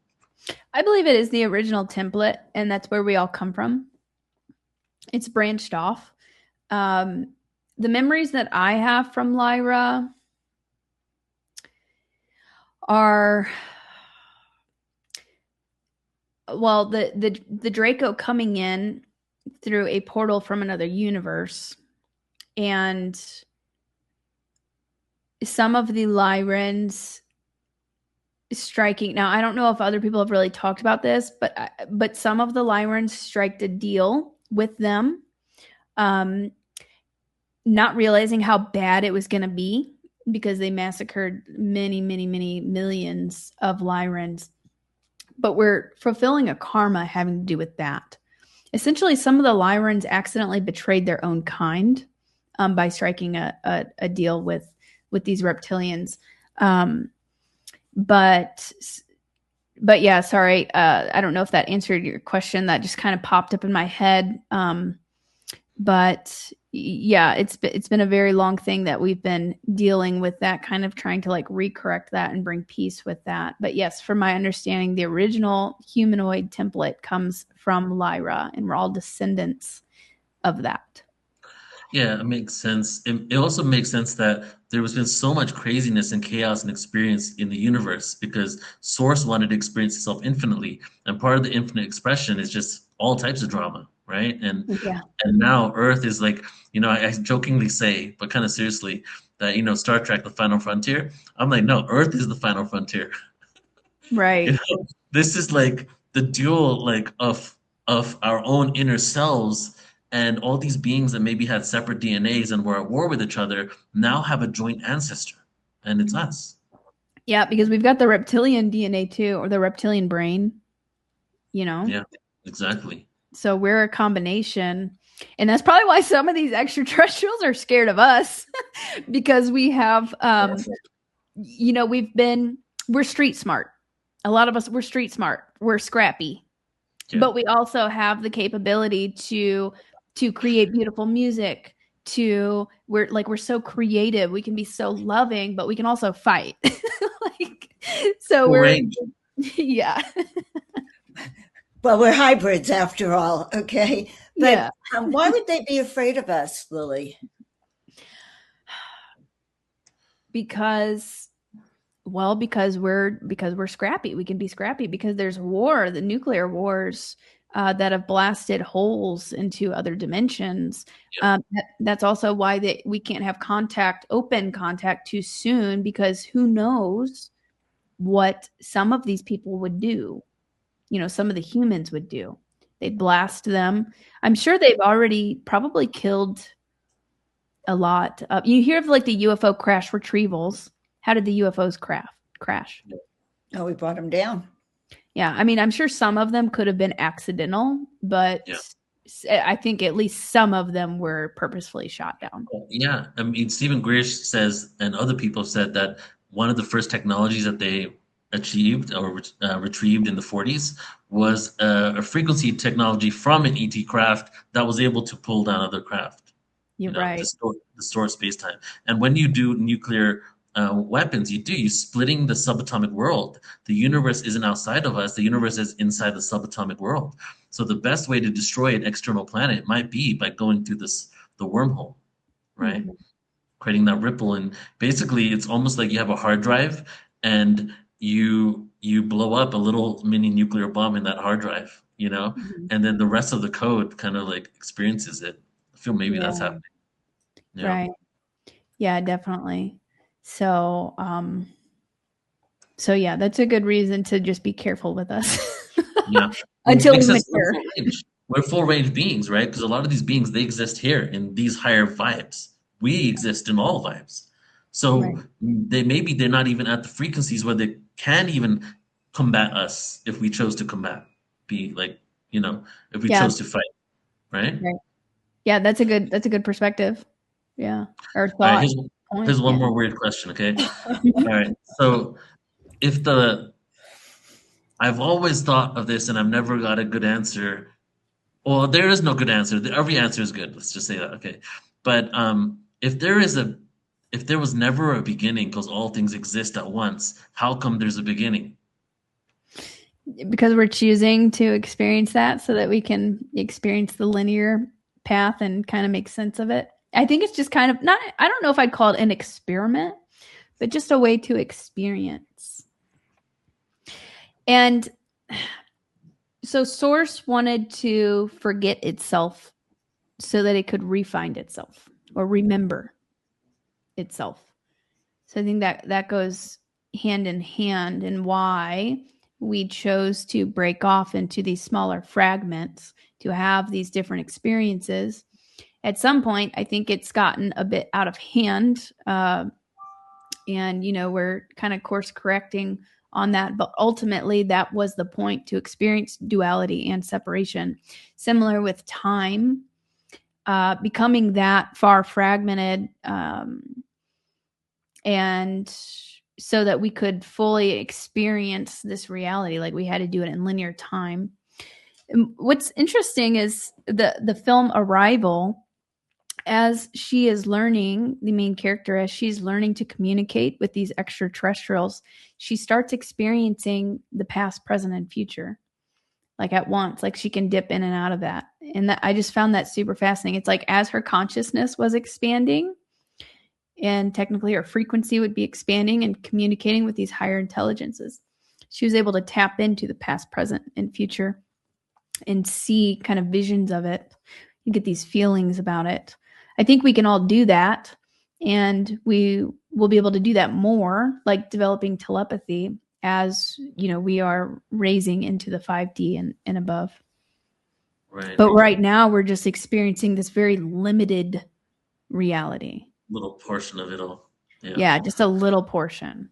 I believe it is the original template, and that's where we all come from. It's branched off. The memories that I have from Lyra are, well, the Draco coming in through a portal from another universe, and some of the Lyrans striking. Now, I don't know if other people have really talked about this, but some of the Lyrans striked a deal with them, not realizing how bad it was going to be, because they massacred many, many, many millions of Lyrans. But we're fulfilling a karma having to do with that. Essentially, some of the Lyrans accidentally betrayed their own kind by striking a deal with these reptilians. But yeah, sorry. I don't know if that answered your question. That just kind of popped up in my head. But yeah, it's been a very long thing that we've been dealing with, that kind of trying to like recorrect that and bring peace with that. But yes, from my understanding, the original humanoid template comes from Lyra, and we're all descendants of that. Yeah, it makes sense. It also makes sense that there has been so much craziness and chaos and experience in the universe because Source wanted to experience itself infinitely, and part of the infinite expression is just all types of drama, right? And now Earth is like, I jokingly say, but kind of seriously, that Star Trek: The Final Frontier. I'm like, no, Earth is the final frontier. Right. This is like the duel, like of our own inner selves. And all these beings that maybe had separate DNAs and were at war with each other now have a joint ancestor, and it's us. Yeah, because we've got the reptilian DNA too, or the reptilian brain, Yeah, exactly. So we're a combination. And that's probably why some of these extraterrestrials are scared of us, because we have, we're street smart. A lot of us, we're street smart. We're scrappy. Yeah. But we also have the capability to create beautiful music, we're so creative. We can be so loving, but we can also fight. Range. Yeah. Well, we're hybrids after all. Okay. But why would they be afraid of us, Lily? Because we're scrappy. We can be scrappy because there's war, the nuclear wars, that have blasted holes into other dimensions. Yep. That's also why we can't have open contact too soon, because who knows what some of these people would do. Some of the humans would do. They'd blast them. I'm sure they've already probably killed a lot. You hear of like the UFO crash retrievals. How did the UFOs crash? Oh, we brought them down. Yeah, I mean, I'm sure some of them could have been accidental, but I think at least some of them were purposefully shot down. Yeah, I mean, Stephen Greer says, and other people said, that one of the first technologies that they achieved or retrieved in the 40s was a frequency technology from an ET craft that was able to pull down other craft. You're right. Distort space-time. And when you do nuclear weapons, you're splitting the subatomic world. The universe isn't outside of us. The universe is inside the subatomic world. So the best way to destroy an external planet might be by going through the wormhole, right? Mm-hmm. Creating that ripple. And basically, it's almost like you have a hard drive and you blow up a little mini nuclear bomb in that hard drive, mm-hmm. and then the rest of the code kind of like experiences it. I feel maybe that's happening. Right. Yeah, definitely. So yeah, that's a good reason to just be careful with us. Yeah. Until we mature. We're full range beings, right? Because a lot of these beings, they exist here in these higher vibes. We exist in all vibes. So they're not even at the frequencies where they can even combat us if we chose to combat. If we chose to fight, right? Yeah, that's a good perspective. Yeah. Or thought. All right, here's one more weird question, okay? All right. So I've always thought of this and I've never got a good answer. Well, there is no good answer. Every answer is good. Let's just say that. Okay. But if if there was never a beginning because all things exist at once, how come there's a beginning? Because we're choosing to experience that so that we can experience the linear path and kind of make sense of it. I think it's just kind of not, I don't know if I'd call it an experiment, but just a way to experience. And so Source wanted to forget itself so that it could re-find itself or remember itself. So I think that goes hand in hand, and why we chose to break off into these smaller fragments to have these different experiences. At some point, I think it's gotten a bit out of hand. And, we're kind of course correcting on that. But ultimately, that was the point, to experience duality and separation. Similar with time, becoming that far fragmented, and so that we could fully experience this reality. Like, we had to do it in linear time. And what's interesting is the film Arrival, as she is learning, the main character, as she's learning to communicate with these extraterrestrials, she starts experiencing the past, present, and future, like at once. Like, she can dip in and out of that. And I just found that super fascinating. It's like, as her consciousness was expanding, and technically her frequency would be expanding and communicating with these higher intelligences, she was able to tap into the past, present, and future and see kind of visions of it. You get these feelings about it. I think we can all do that, and we will be able to do that more, like developing telepathy, as we are raising into the 5D and above. Right. But right now we're just experiencing this very limited reality. Little portion of it all. Yeah, just a little portion.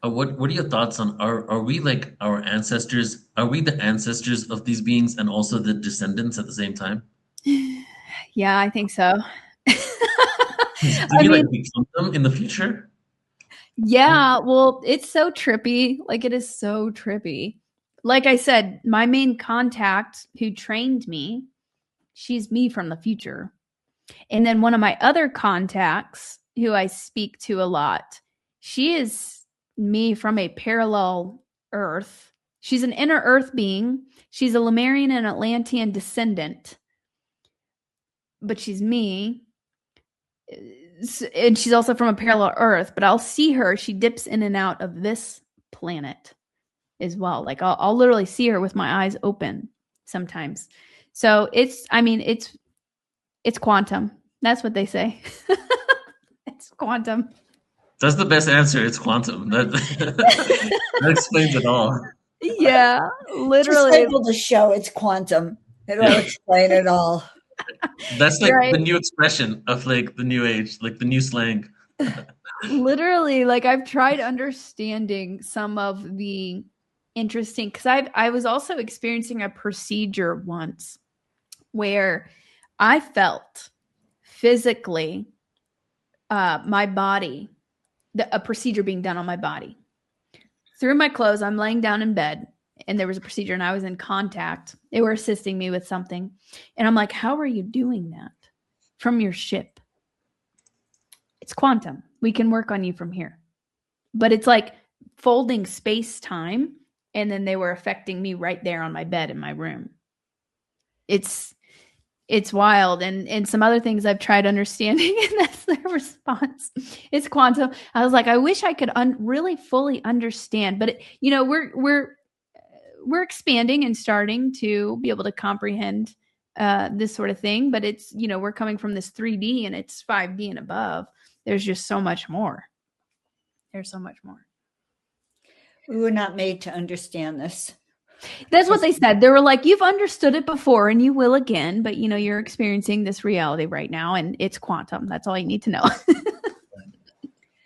What are your thoughts on, are we like our ancestors? Are we the ancestors of these beings and also the descendants at the same time? Yeah, I think so. Do we like become them in the future? Yeah, well, it's so trippy. Like, it is so trippy. Like I said, my main contact who trained me, she's me from the future. And then one of my other contacts who I speak to a lot, she is me from a parallel Earth. She's an inner Earth being. She's a Lemurian and Atlantean descendant. But she's me. And she's also from a parallel Earth. But I'll see her. She dips in and out of this planet as well. Like, I'll literally see her with my eyes open sometimes. So it's quantum. That's what they say. It's quantum. That's the best answer. It's quantum. That explains it all. Yeah, literally. Just label the show, it's quantum. It'll explain it all. That's like right. The new expression of like the new age, like the new slang. Literally, like, I've tried understanding some of the interesting, because I was also experiencing a procedure once where I felt physically my body, a procedure being done on my body. Through my clothes, I'm laying down in bed, and there was a procedure, and I was in contact. They were assisting me with something. And I'm like, how are you doing that from your ship? It's quantum. We can work on you from here. But it's like folding space-time, and then they were affecting me right there on my bed in my room. It's wild. And some other things I've tried understanding, and that's their response. It's quantum. I was like, I wish I could really fully understand, but we're expanding and starting to be able to comprehend this sort of thing. But it's, we're coming from this 3D, and it's 5D and above. There's just so much more. There's so much more. We were not made to understand this. That's what they said. They were like, you've understood it before and you will again, but you're experiencing this reality right now, and it's quantum. That's all you need to know.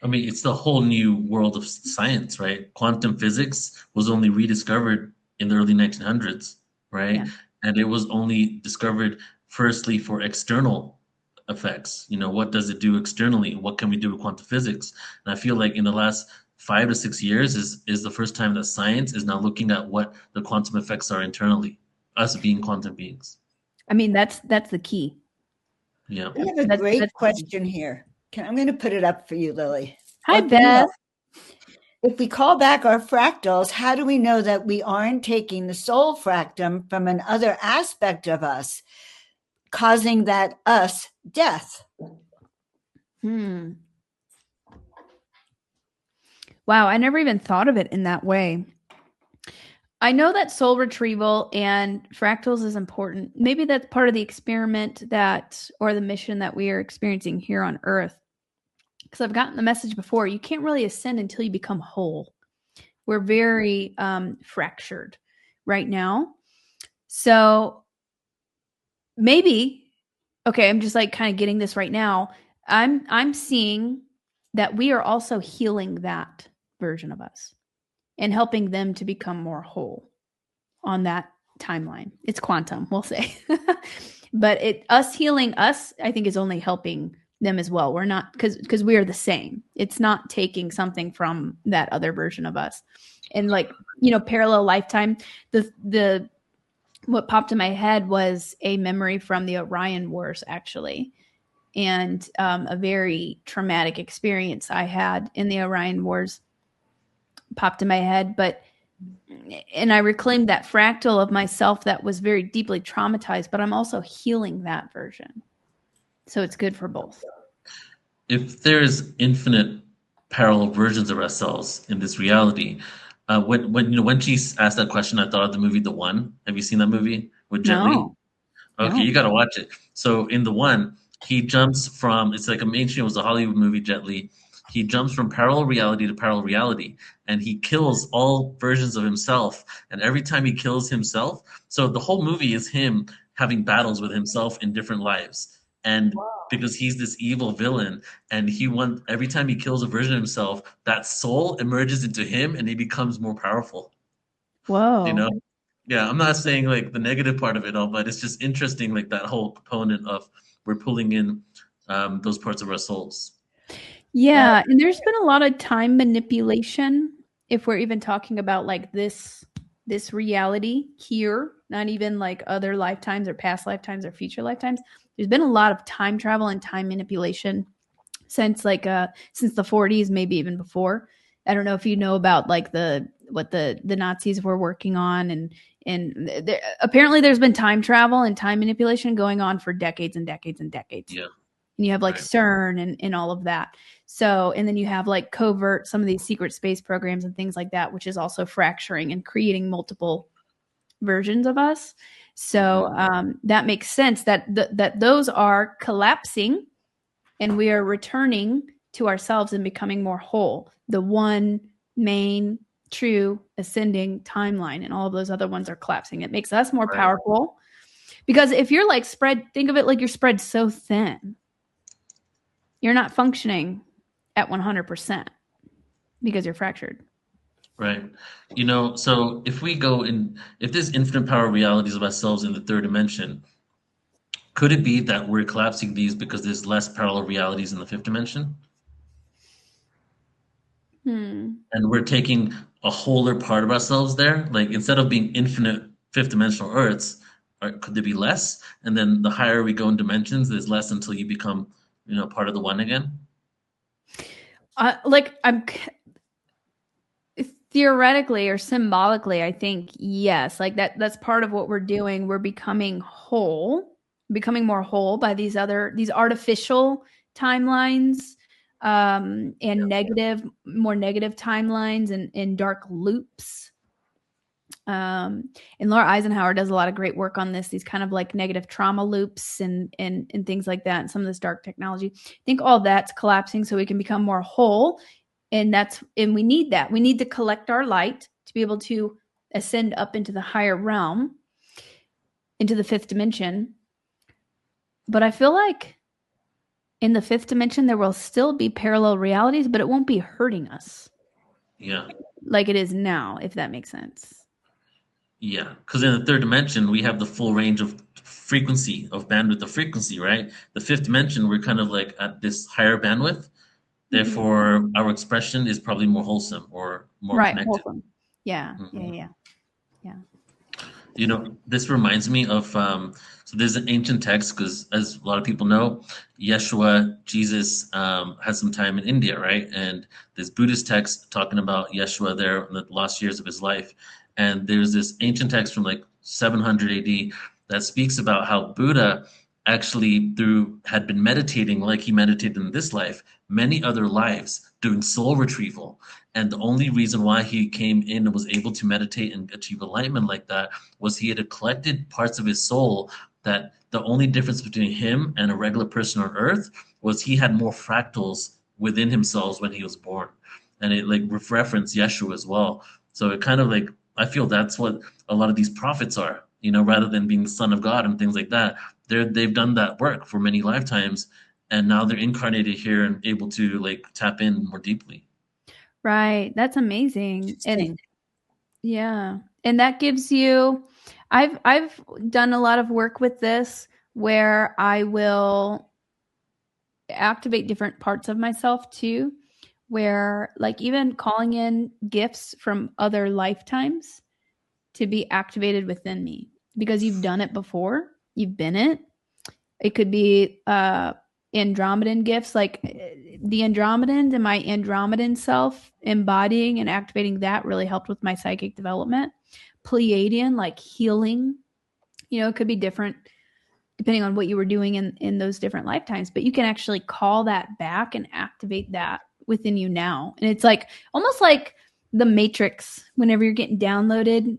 I mean, it's the whole new world of science, right? Quantum physics was only rediscovered in the early 1900s, right? Yeah. And it was only discovered firstly for external effects. What does it do externally? What can we do with quantum physics? And I feel like in the last 5 to 6 years is the first time that science is now looking at what the quantum effects are internally, us being quantum beings. I mean, that's the key. Yeah. We have a great question here. I'm going to put it up for you, Lily. Hi, Beth. If we call back our fractals, how do we know that we aren't taking the soul fractum from another aspect of us, causing that us death? Wow, I never even thought of it in that way. I know that soul retrieval and fractals is important. Maybe that's part of the experiment or the mission that we are experiencing here on Earth. Because I've gotten the message before, you can't really ascend until you become whole. We're very fractured right now. So maybe, okay, I'm just like kind of getting this right now. I'm seeing that we are also healing that version of us and helping them to become more whole on that timeline. It's quantum, we'll say. But us healing us, I think, is only helping them as well. We're not, because we are the same. It's not taking something from that other version of us. And like, parallel lifetime, the what popped in my head was a memory from the Orion Wars, actually. And a very traumatic experience I had in the Orion Wars popped in my head. And I reclaimed that fractal of myself that was very deeply traumatized, but I'm also healing that version. So it's good for both. If there's infinite parallel versions of ourselves in this reality, when she asked that question, I thought of the movie The One. Have you seen that movie with Jet Li? Okay, you got to watch it. So in The One, he jumps from, it's like it was a Hollywood movie, Jet Li. He jumps from parallel reality to parallel reality, and he kills all versions of himself. And every time he kills himself, so the whole movie is him having battles with himself in different lives. And because he's this evil villain, and every time he kills a version of himself, that soul emerges into him, and he becomes more powerful. Whoa. Yeah, I'm not saying like the negative part of it all, but it's just interesting, like that whole component of we're pulling in those parts of our souls. Yeah, and there's been a lot of time manipulation, if we're even talking about like this reality here, not even like other lifetimes or past lifetimes or future lifetimes. There's been a lot of time travel and time manipulation since the 40s, maybe even before. I don't know if you know about like what the Nazis were working on, and apparently there's been time travel and time manipulation going on for decades and decades and decades. Yeah. And you have like CERN and all of that. So, and then you have like covert, some of these secret space programs and things like that, which is also fracturing and creating multiple versions of us. So that makes sense that those are collapsing and we are returning to ourselves and becoming more whole. The one main true ascending timeline, and all of those other ones are collapsing. It makes us more powerful, because if you're like think of it like you're spread so thin, you're not functioning at 100% because you're fractured. Right. So if there's infinite power realities of ourselves in the third dimension, could it be that we're collapsing these because there's less parallel realities in the fifth dimension? And we're taking a wholer part of ourselves there. Like instead of being infinite fifth dimensional Earths, could there be less? And then the higher we go in dimensions, there's less until you become, part of the one again? I'm theoretically or symbolically, I think yes. Like that's part of what we're doing. We're becoming more whole by these artificial timelines, and more negative timelines and dark loops. And Laura Eisenhower does a lot of great work on this, these kind of like negative trauma loops and things like that, and some of this dark technology. I think all that's collapsing so we can become more whole. And we need that. We need to collect our light to be able to ascend up into the higher realm, into the fifth dimension. But I feel like in the fifth dimension, there will still be parallel realities, but it won't be hurting us. Yeah. Like it is now, if that makes sense. Yeah, because in the third dimension, we have the full range of frequency, of bandwidth of frequency, right? The fifth dimension, we're kind of like at this higher bandwidth. Therefore, our expression is probably more wholesome or more connected. Wholesome. Yeah, yeah. This reminds me of so there's an ancient text because, as a lot of people know, Yeshua, Jesus, had some time in India, right? And there's Buddhist text talking about Yeshua there in the last years of his life, and there's this ancient text from like 700 AD that speaks about how Buddha actually had been meditating like he meditated in this life, many other lives, doing soul retrieval. And the only reason why he came in and was able to meditate and achieve enlightenment like that was he had collected parts of his soul that the only difference between him and a regular person on earth was he had more fractals within himself when he was born. And it like referenced Yeshua as well. So it kind of like, I feel that's what a lot of these prophets are, rather than being the son of God and things like that. They've done that work for many lifetimes, and now they're incarnated here and able to like tap in more deeply. Right. That's amazing. And yeah. And that gives you, I've done a lot of work with this where I will activate different parts of myself too, where like even calling in gifts from other lifetimes to be activated within me because you've done it before. You've been it. It could be Andromedan gifts, like the Andromedan and my Andromedan self embodying and activating that really helped with my psychic development. Pleiadian, like healing, it could be different depending on what you were doing in those different lifetimes, but you can actually call that back and activate that within you now. And it's like almost like the Matrix. Whenever you're getting downloaded,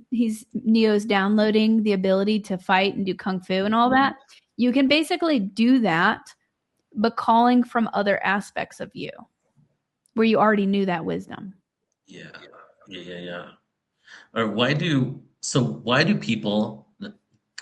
Neo's downloading the ability to fight and do kung fu and all that. You can basically do that, but calling from other aspects of you where you already knew that wisdom. Yeah. Or why do people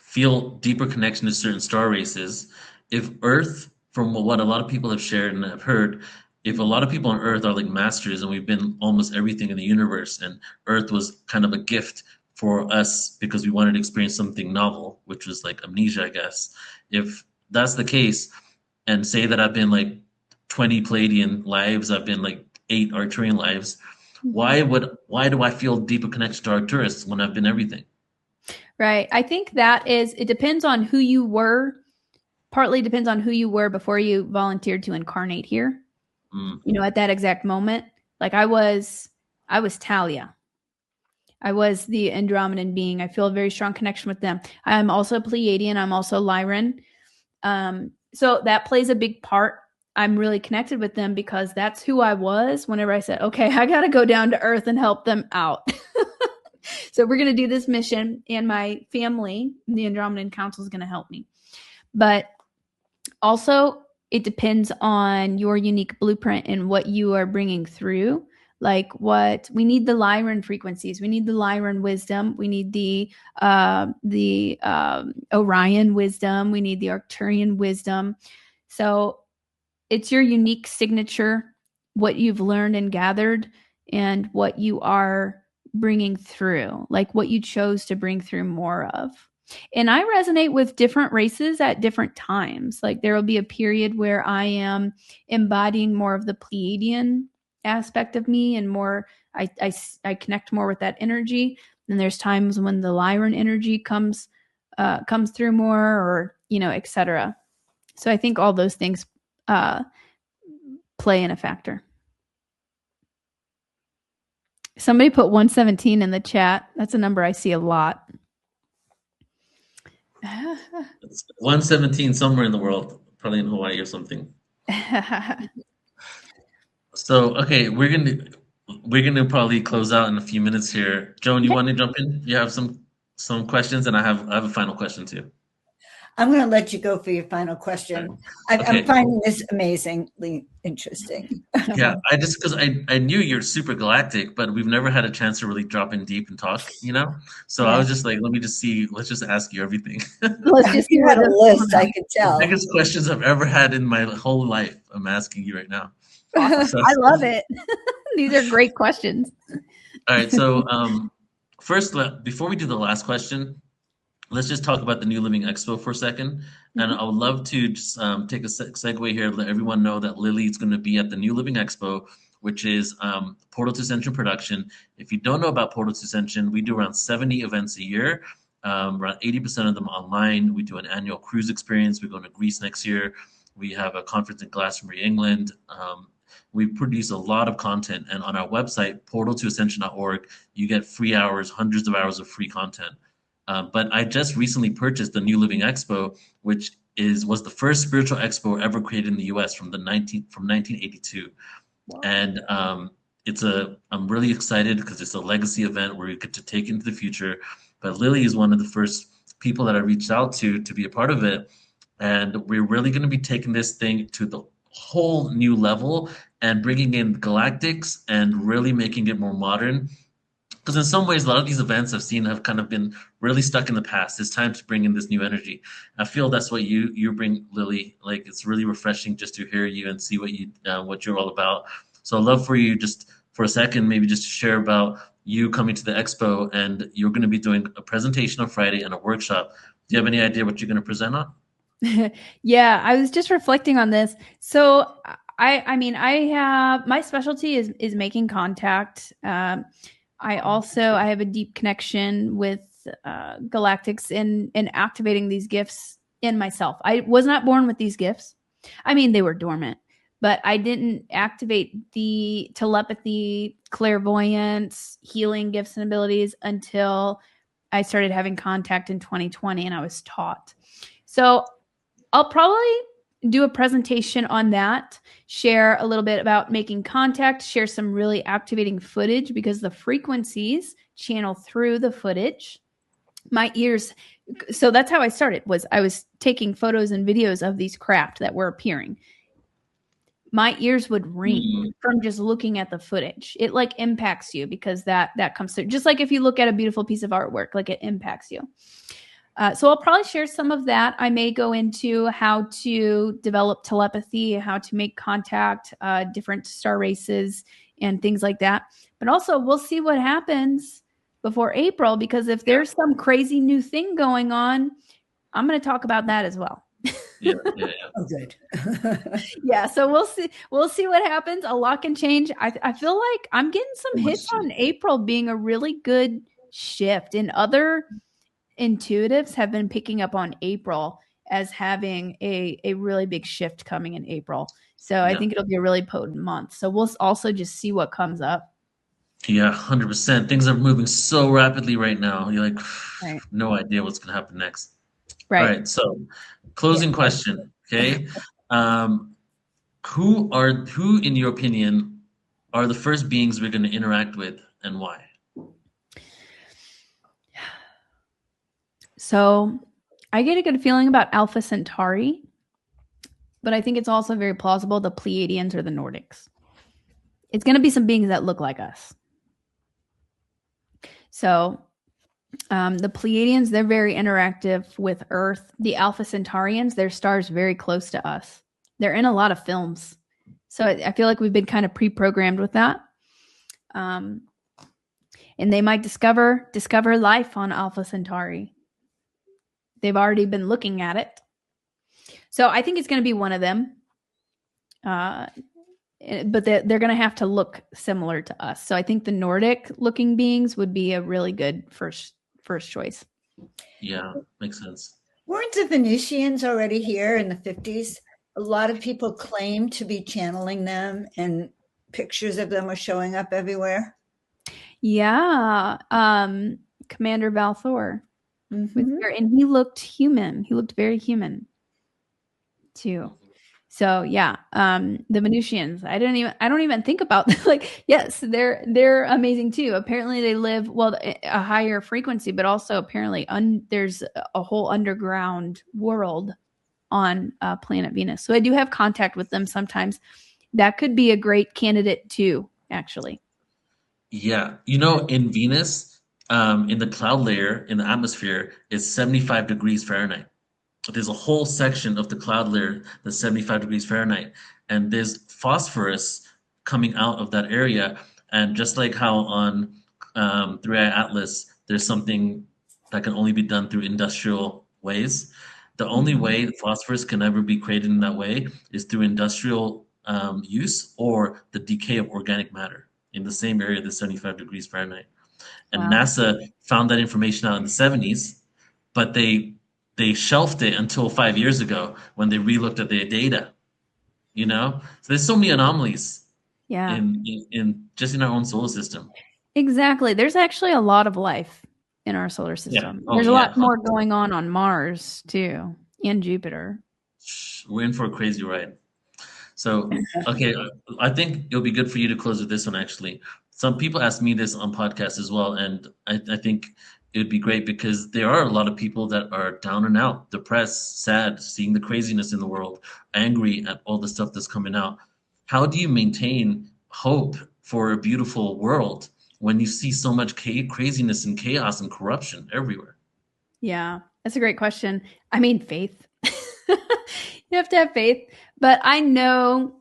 feel deeper connection to certain star races if Earth, from what a lot of people have shared and have heard, if a lot of people on Earth are like masters and we've been almost everything in the universe, and Earth was kind of a gift for us because we wanted to experience something novel, which was like amnesia, I guess. If that's the case, and say that I've been like 20 Pleiadian lives, I've been like 8 Arcturian lives, why do I feel deeper connection to Arcturus when I've been everything? Right. I think it depends on who you were. Partly depends on who you were before you volunteered to incarnate here. At that exact moment. Like I was Talia. I was the Andromedan being. I feel a very strong connection with them. I'm also Pleiadian. I'm also Lyran. So that plays a big part. I'm really connected with them because that's who I was whenever I said, okay, I got to go down to Earth and help them out. So we're going to do this mission, and my family, the Andromedan Council, is going to help me. But also, it depends on your unique blueprint and what you are bringing through. Like we need the Lyran frequencies. We need the Lyran wisdom. We need the Orion wisdom. We need the Arcturian wisdom. So it's your unique signature, what you've learned and gathered, and what you are bringing through, like what you chose to bring through more of. And I resonate with different races at different times. Like there will be a period where I am embodying more of the Pleiadian aspect of me and more, I connect more with that energy. And there's times when the Lyran energy comes through more, or, etc. So I think all those things play in a factor. Somebody put 117 in the chat. That's a number I see a lot. It's 117 somewhere in the world, probably in Hawaii or something. So, okay, we're gonna probably close out in a few minutes here. Joan, you want to jump in? You have some questions, and I have a final question too. I'm going to let you go for your final question. Okay. I'm finding this amazingly interesting. Yeah, because I knew you're super galactic, but we've never had a chance to really drop in deep and talk, So yeah. I was just like, let's just ask you everything. Let's just you had a list, I could tell. The biggest questions I've ever had in my whole life, I'm asking you right now. So, I love it. These are great questions. All right, so first, before we do the last question, let's just talk about the New Living Expo for a second. And I would love to just take a segue here, let everyone know that Lily is going to be at the New Living Expo, which is Portal to Ascension production. If you don't know about Portal to Ascension, we do around 70 events a year. around 80% of them online. We do an annual cruise experience. We're going to Greece next year. We have a conference in Glastonbury, England. We produce a lot of content, and on our website, portaltoascension.org, you get free hours, hundreds of hours of free content. But I just recently purchased the New Living Expo, which was the first spiritual expo ever created in the U.S. from 1982. Wow. And I'm really excited because it's a legacy event where we get to take into the future. But Lily is one of the first people that I reached out to be a part of it. And we're really going to be taking this thing to the whole new level and bringing in galactics and really making it more modern. Because in some ways, a lot of these events I've seen have kind of been really stuck in the past. It's time to bring in this new energy. I feel that's what you bring, Lily. Like, it's really refreshing just to hear you and see what you're all about. So I'd love for you just for a second, maybe just to share about you coming to the expo, and you're going to be doing a presentation on Friday and a workshop. Do you have any idea what you're going to present on? Yeah, I was just reflecting on this. So I mean, I have, my specialty is making contact. I have a deep connection with galactics in activating these gifts in myself. I was not born with these gifts. I mean, they were dormant, but I didn't activate the telepathy, clairvoyance, healing gifts and abilities until I started having contact in 2020, and I was taught. So I'll probably do a presentation on that, share a little bit about making contact, share some really activating footage, because the frequencies channel through the footage. My ears, so that's how I started, I was taking photos and videos of these craft that were appearing. My ears would ring from just looking at the footage. It like impacts you because that comes through. Just like if you look at a beautiful piece of artwork, like it impacts you. So I'll probably share some of that. I may go into how to develop telepathy, how to make contact, different star races and things like that. But also we'll see what happens before April, because if there's some crazy new thing going on, I'm going to talk about that as well. Yeah. Oh, good. Yeah, so we'll see what happens. A lot can change. I feel like I'm getting some hits on April being a really good shift, and other intuitives have been picking up on April as having a really big shift coming in April. So I think it'll be a really potent month. So we'll also just see what comes up. Yeah, 100%. Things are moving so rapidly right now. You're like, right. No idea what's going to happen next. Right. All right. So closing question. Okay. Who in your opinion are the first beings we're going to interact with, and why? So I get a good feeling about Alpha Centauri, but I think it's also very plausible the Pleiadians or the Nordics. It's going to be some beings that look like us. So the Pleiadians, they're very interactive with Earth. The Alpha Centaurians, their stars very close to us. They're in a lot of films. So I feel like we've been kind of pre-programmed with that. And they might discover life on Alpha Centauri. They've already been looking at it. So I think it's going to be one of them. But they're going to have to look similar to us. So I think the Nordic looking beings would be a really good first choice. Yeah, makes sense. Weren't the Venusians already here in the 50s? A lot of people claim to be channeling them, and pictures of them are showing up everywhere. Yeah. Commander Valthor. Mm-hmm. And he looked human. He looked very human too. So yeah, the Venusians, I don't even think about them. Like, yes, they're amazing too. Apparently they live, a higher frequency, but also apparently there's a whole underground world on planet Venus. So I do have contact with them sometimes. That could be a great candidate too, actually. Yeah. In Venus, in the cloud layer, in the atmosphere, it's 75 degrees Fahrenheit. There's a whole section of the cloud layer that's 75 degrees Fahrenheit, and there's phosphorus coming out of that area. And just like how on 3i Atlas, there's something that can only be done through industrial ways. The only way the phosphorus can ever be created in that way is through industrial use or the decay of organic matter in the same area that's 75 degrees Fahrenheit. And NASA found that information out in the 70s. but they shelved it until 5 years ago when they relooked at their data. So there's so many anomalies in just in our own solar system. Exactly. There's actually a lot of life in our solar system. There's a lot more going on Mars too, and Jupiter. We're in for a crazy ride. So, okay, I think it'll be good for you to close with this one, actually. Some people ask me this on podcasts as well, and I think it would be great because there are a lot of people that are down and out, depressed, sad, seeing the craziness in the world, angry at all the stuff that's coming out. How do you maintain hope for a beautiful world when you see so much craziness and chaos and corruption everywhere? Yeah, that's a great question. I mean, faith. You have to have faith, but I know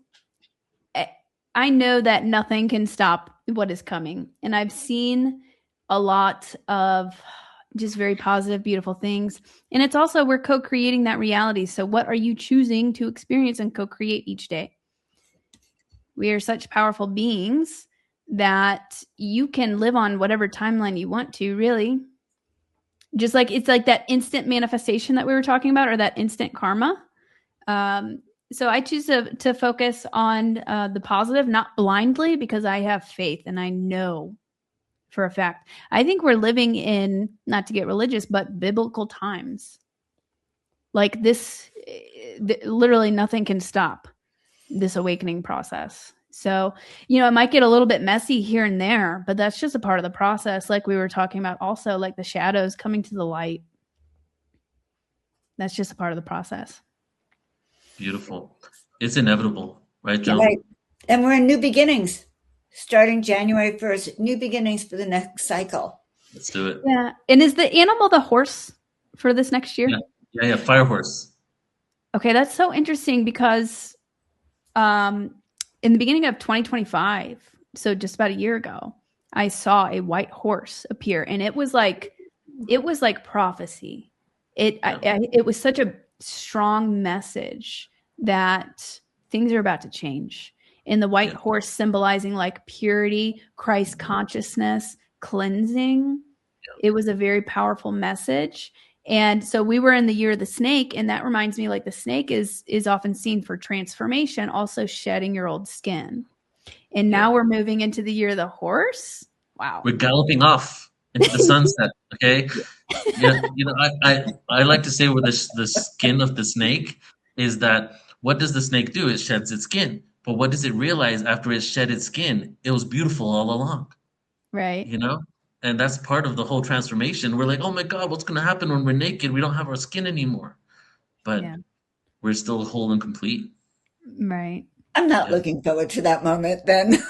that nothing can stop what is coming. And I've seen a lot of just very positive, beautiful things. And it's also, we're co-creating that reality. So what are you choosing to experience and co-create each day? We are such powerful beings that you can live on whatever timeline you want to, really. Just like, it's like that instant manifestation that we were talking about, or that instant karma. So I choose to focus on the positive, not blindly, because I have faith and I know for a fact. I think we're living in, not to get religious, but biblical times. Like this, literally nothing can stop this awakening process. So, it might get a little bit messy here and there, but that's just a part of the process. Like we were talking about also, like the shadows coming to the light. That's just a part of the process. Beautiful. It's inevitable, right, Joan? Right. And we're in new beginnings, starting January 1st, new beginnings for the next cycle. Let's do it. Yeah. And is the animal the horse for this next year? Yeah, fire horse. Okay, that's so interesting because in the beginning of 2025, so just about a year ago, I saw a white horse appear, and it was like prophecy. It was such a strong message that things are about to change. And the white horse symbolizing like purity, Christ consciousness, cleansing. It was a very powerful message. And so we were in the year of the snake, and that reminds me, like the snake is often seen for transformation, also shedding your old skin. And now we're moving into the year of the horse. Wow. We're galloping off into the sunset. Okay. Yeah. I like to say with the skin of the snake is that what does the snake do? It sheds its skin. But what does it realize after it shed its skin? It was beautiful all along. Right. And that's part of the whole transformation. We're like, oh my God, what's going to happen when we're naked? We don't have our skin anymore. But we're still whole and complete. Right. I'm not looking forward to that moment then.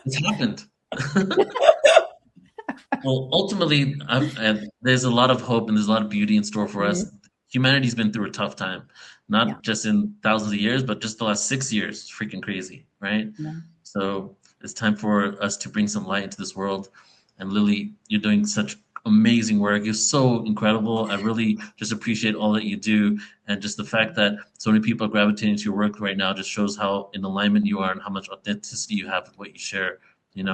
It's happened. Well, ultimately, there's a lot of hope and there's a lot of beauty in store for us. Humanity's been through a tough time, not just in thousands of years, but just the last 6 years. It's freaking crazy, right? Yeah. So it's time for us to bring some light into this world. And Lily, you're doing such amazing work. You're so incredible. I really just appreciate all that you do. And just the fact that so many people are gravitating to your work right now just shows how in alignment you are and how much authenticity you have with what you share.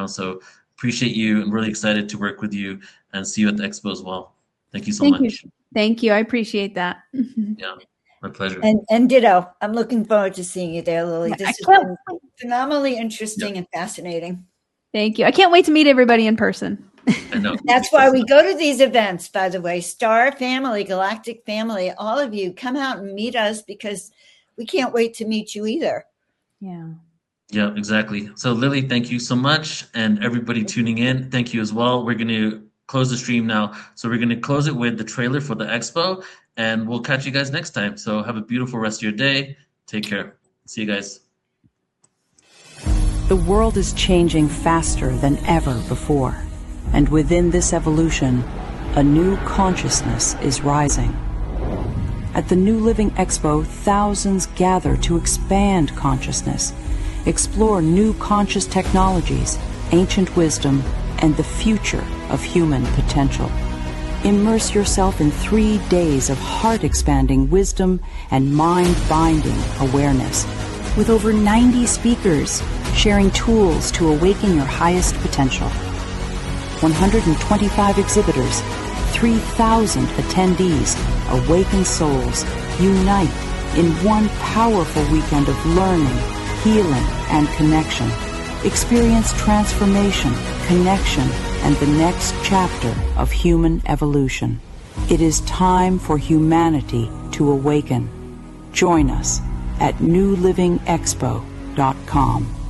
So appreciate you. I'm really excited to work with you and see you at the expo as well. Thank you so much. Thank you. I appreciate that. Yeah, my pleasure. And ditto. I'm looking forward to seeing you there, Lily. This has been phenomenally interesting and fascinating. Thank you. I can't wait to meet everybody in person. I know. That's why we go to these events, by the way. Star family, Galactic family, all of you come out and meet us because we can't wait to meet you either. Yeah. Yeah, exactly. So Lily, thank you so much. And everybody tuning in, thank you as well. We're going to close the stream now. So we're going to close it with the trailer for the expo, and we'll catch you guys next time. So have a beautiful rest of your day. Take care. See you guys. The world is changing faster than ever before. And within this evolution, a new consciousness is rising. At the New Living Expo, thousands gather to expand consciousness, explore new conscious technologies, ancient wisdom, and the future of human potential. Immerse yourself in 3 days of heart-expanding wisdom and mind-binding awareness, with over 90 speakers sharing tools to awaken your highest potential. 125 exhibitors, 3,000 attendees, awakened souls, unite in one powerful weekend of learning, healing, and connection. Experience transformation, connection, and the next chapter of human evolution. It is time for humanity to awaken. Join us at newlivingexpo.com.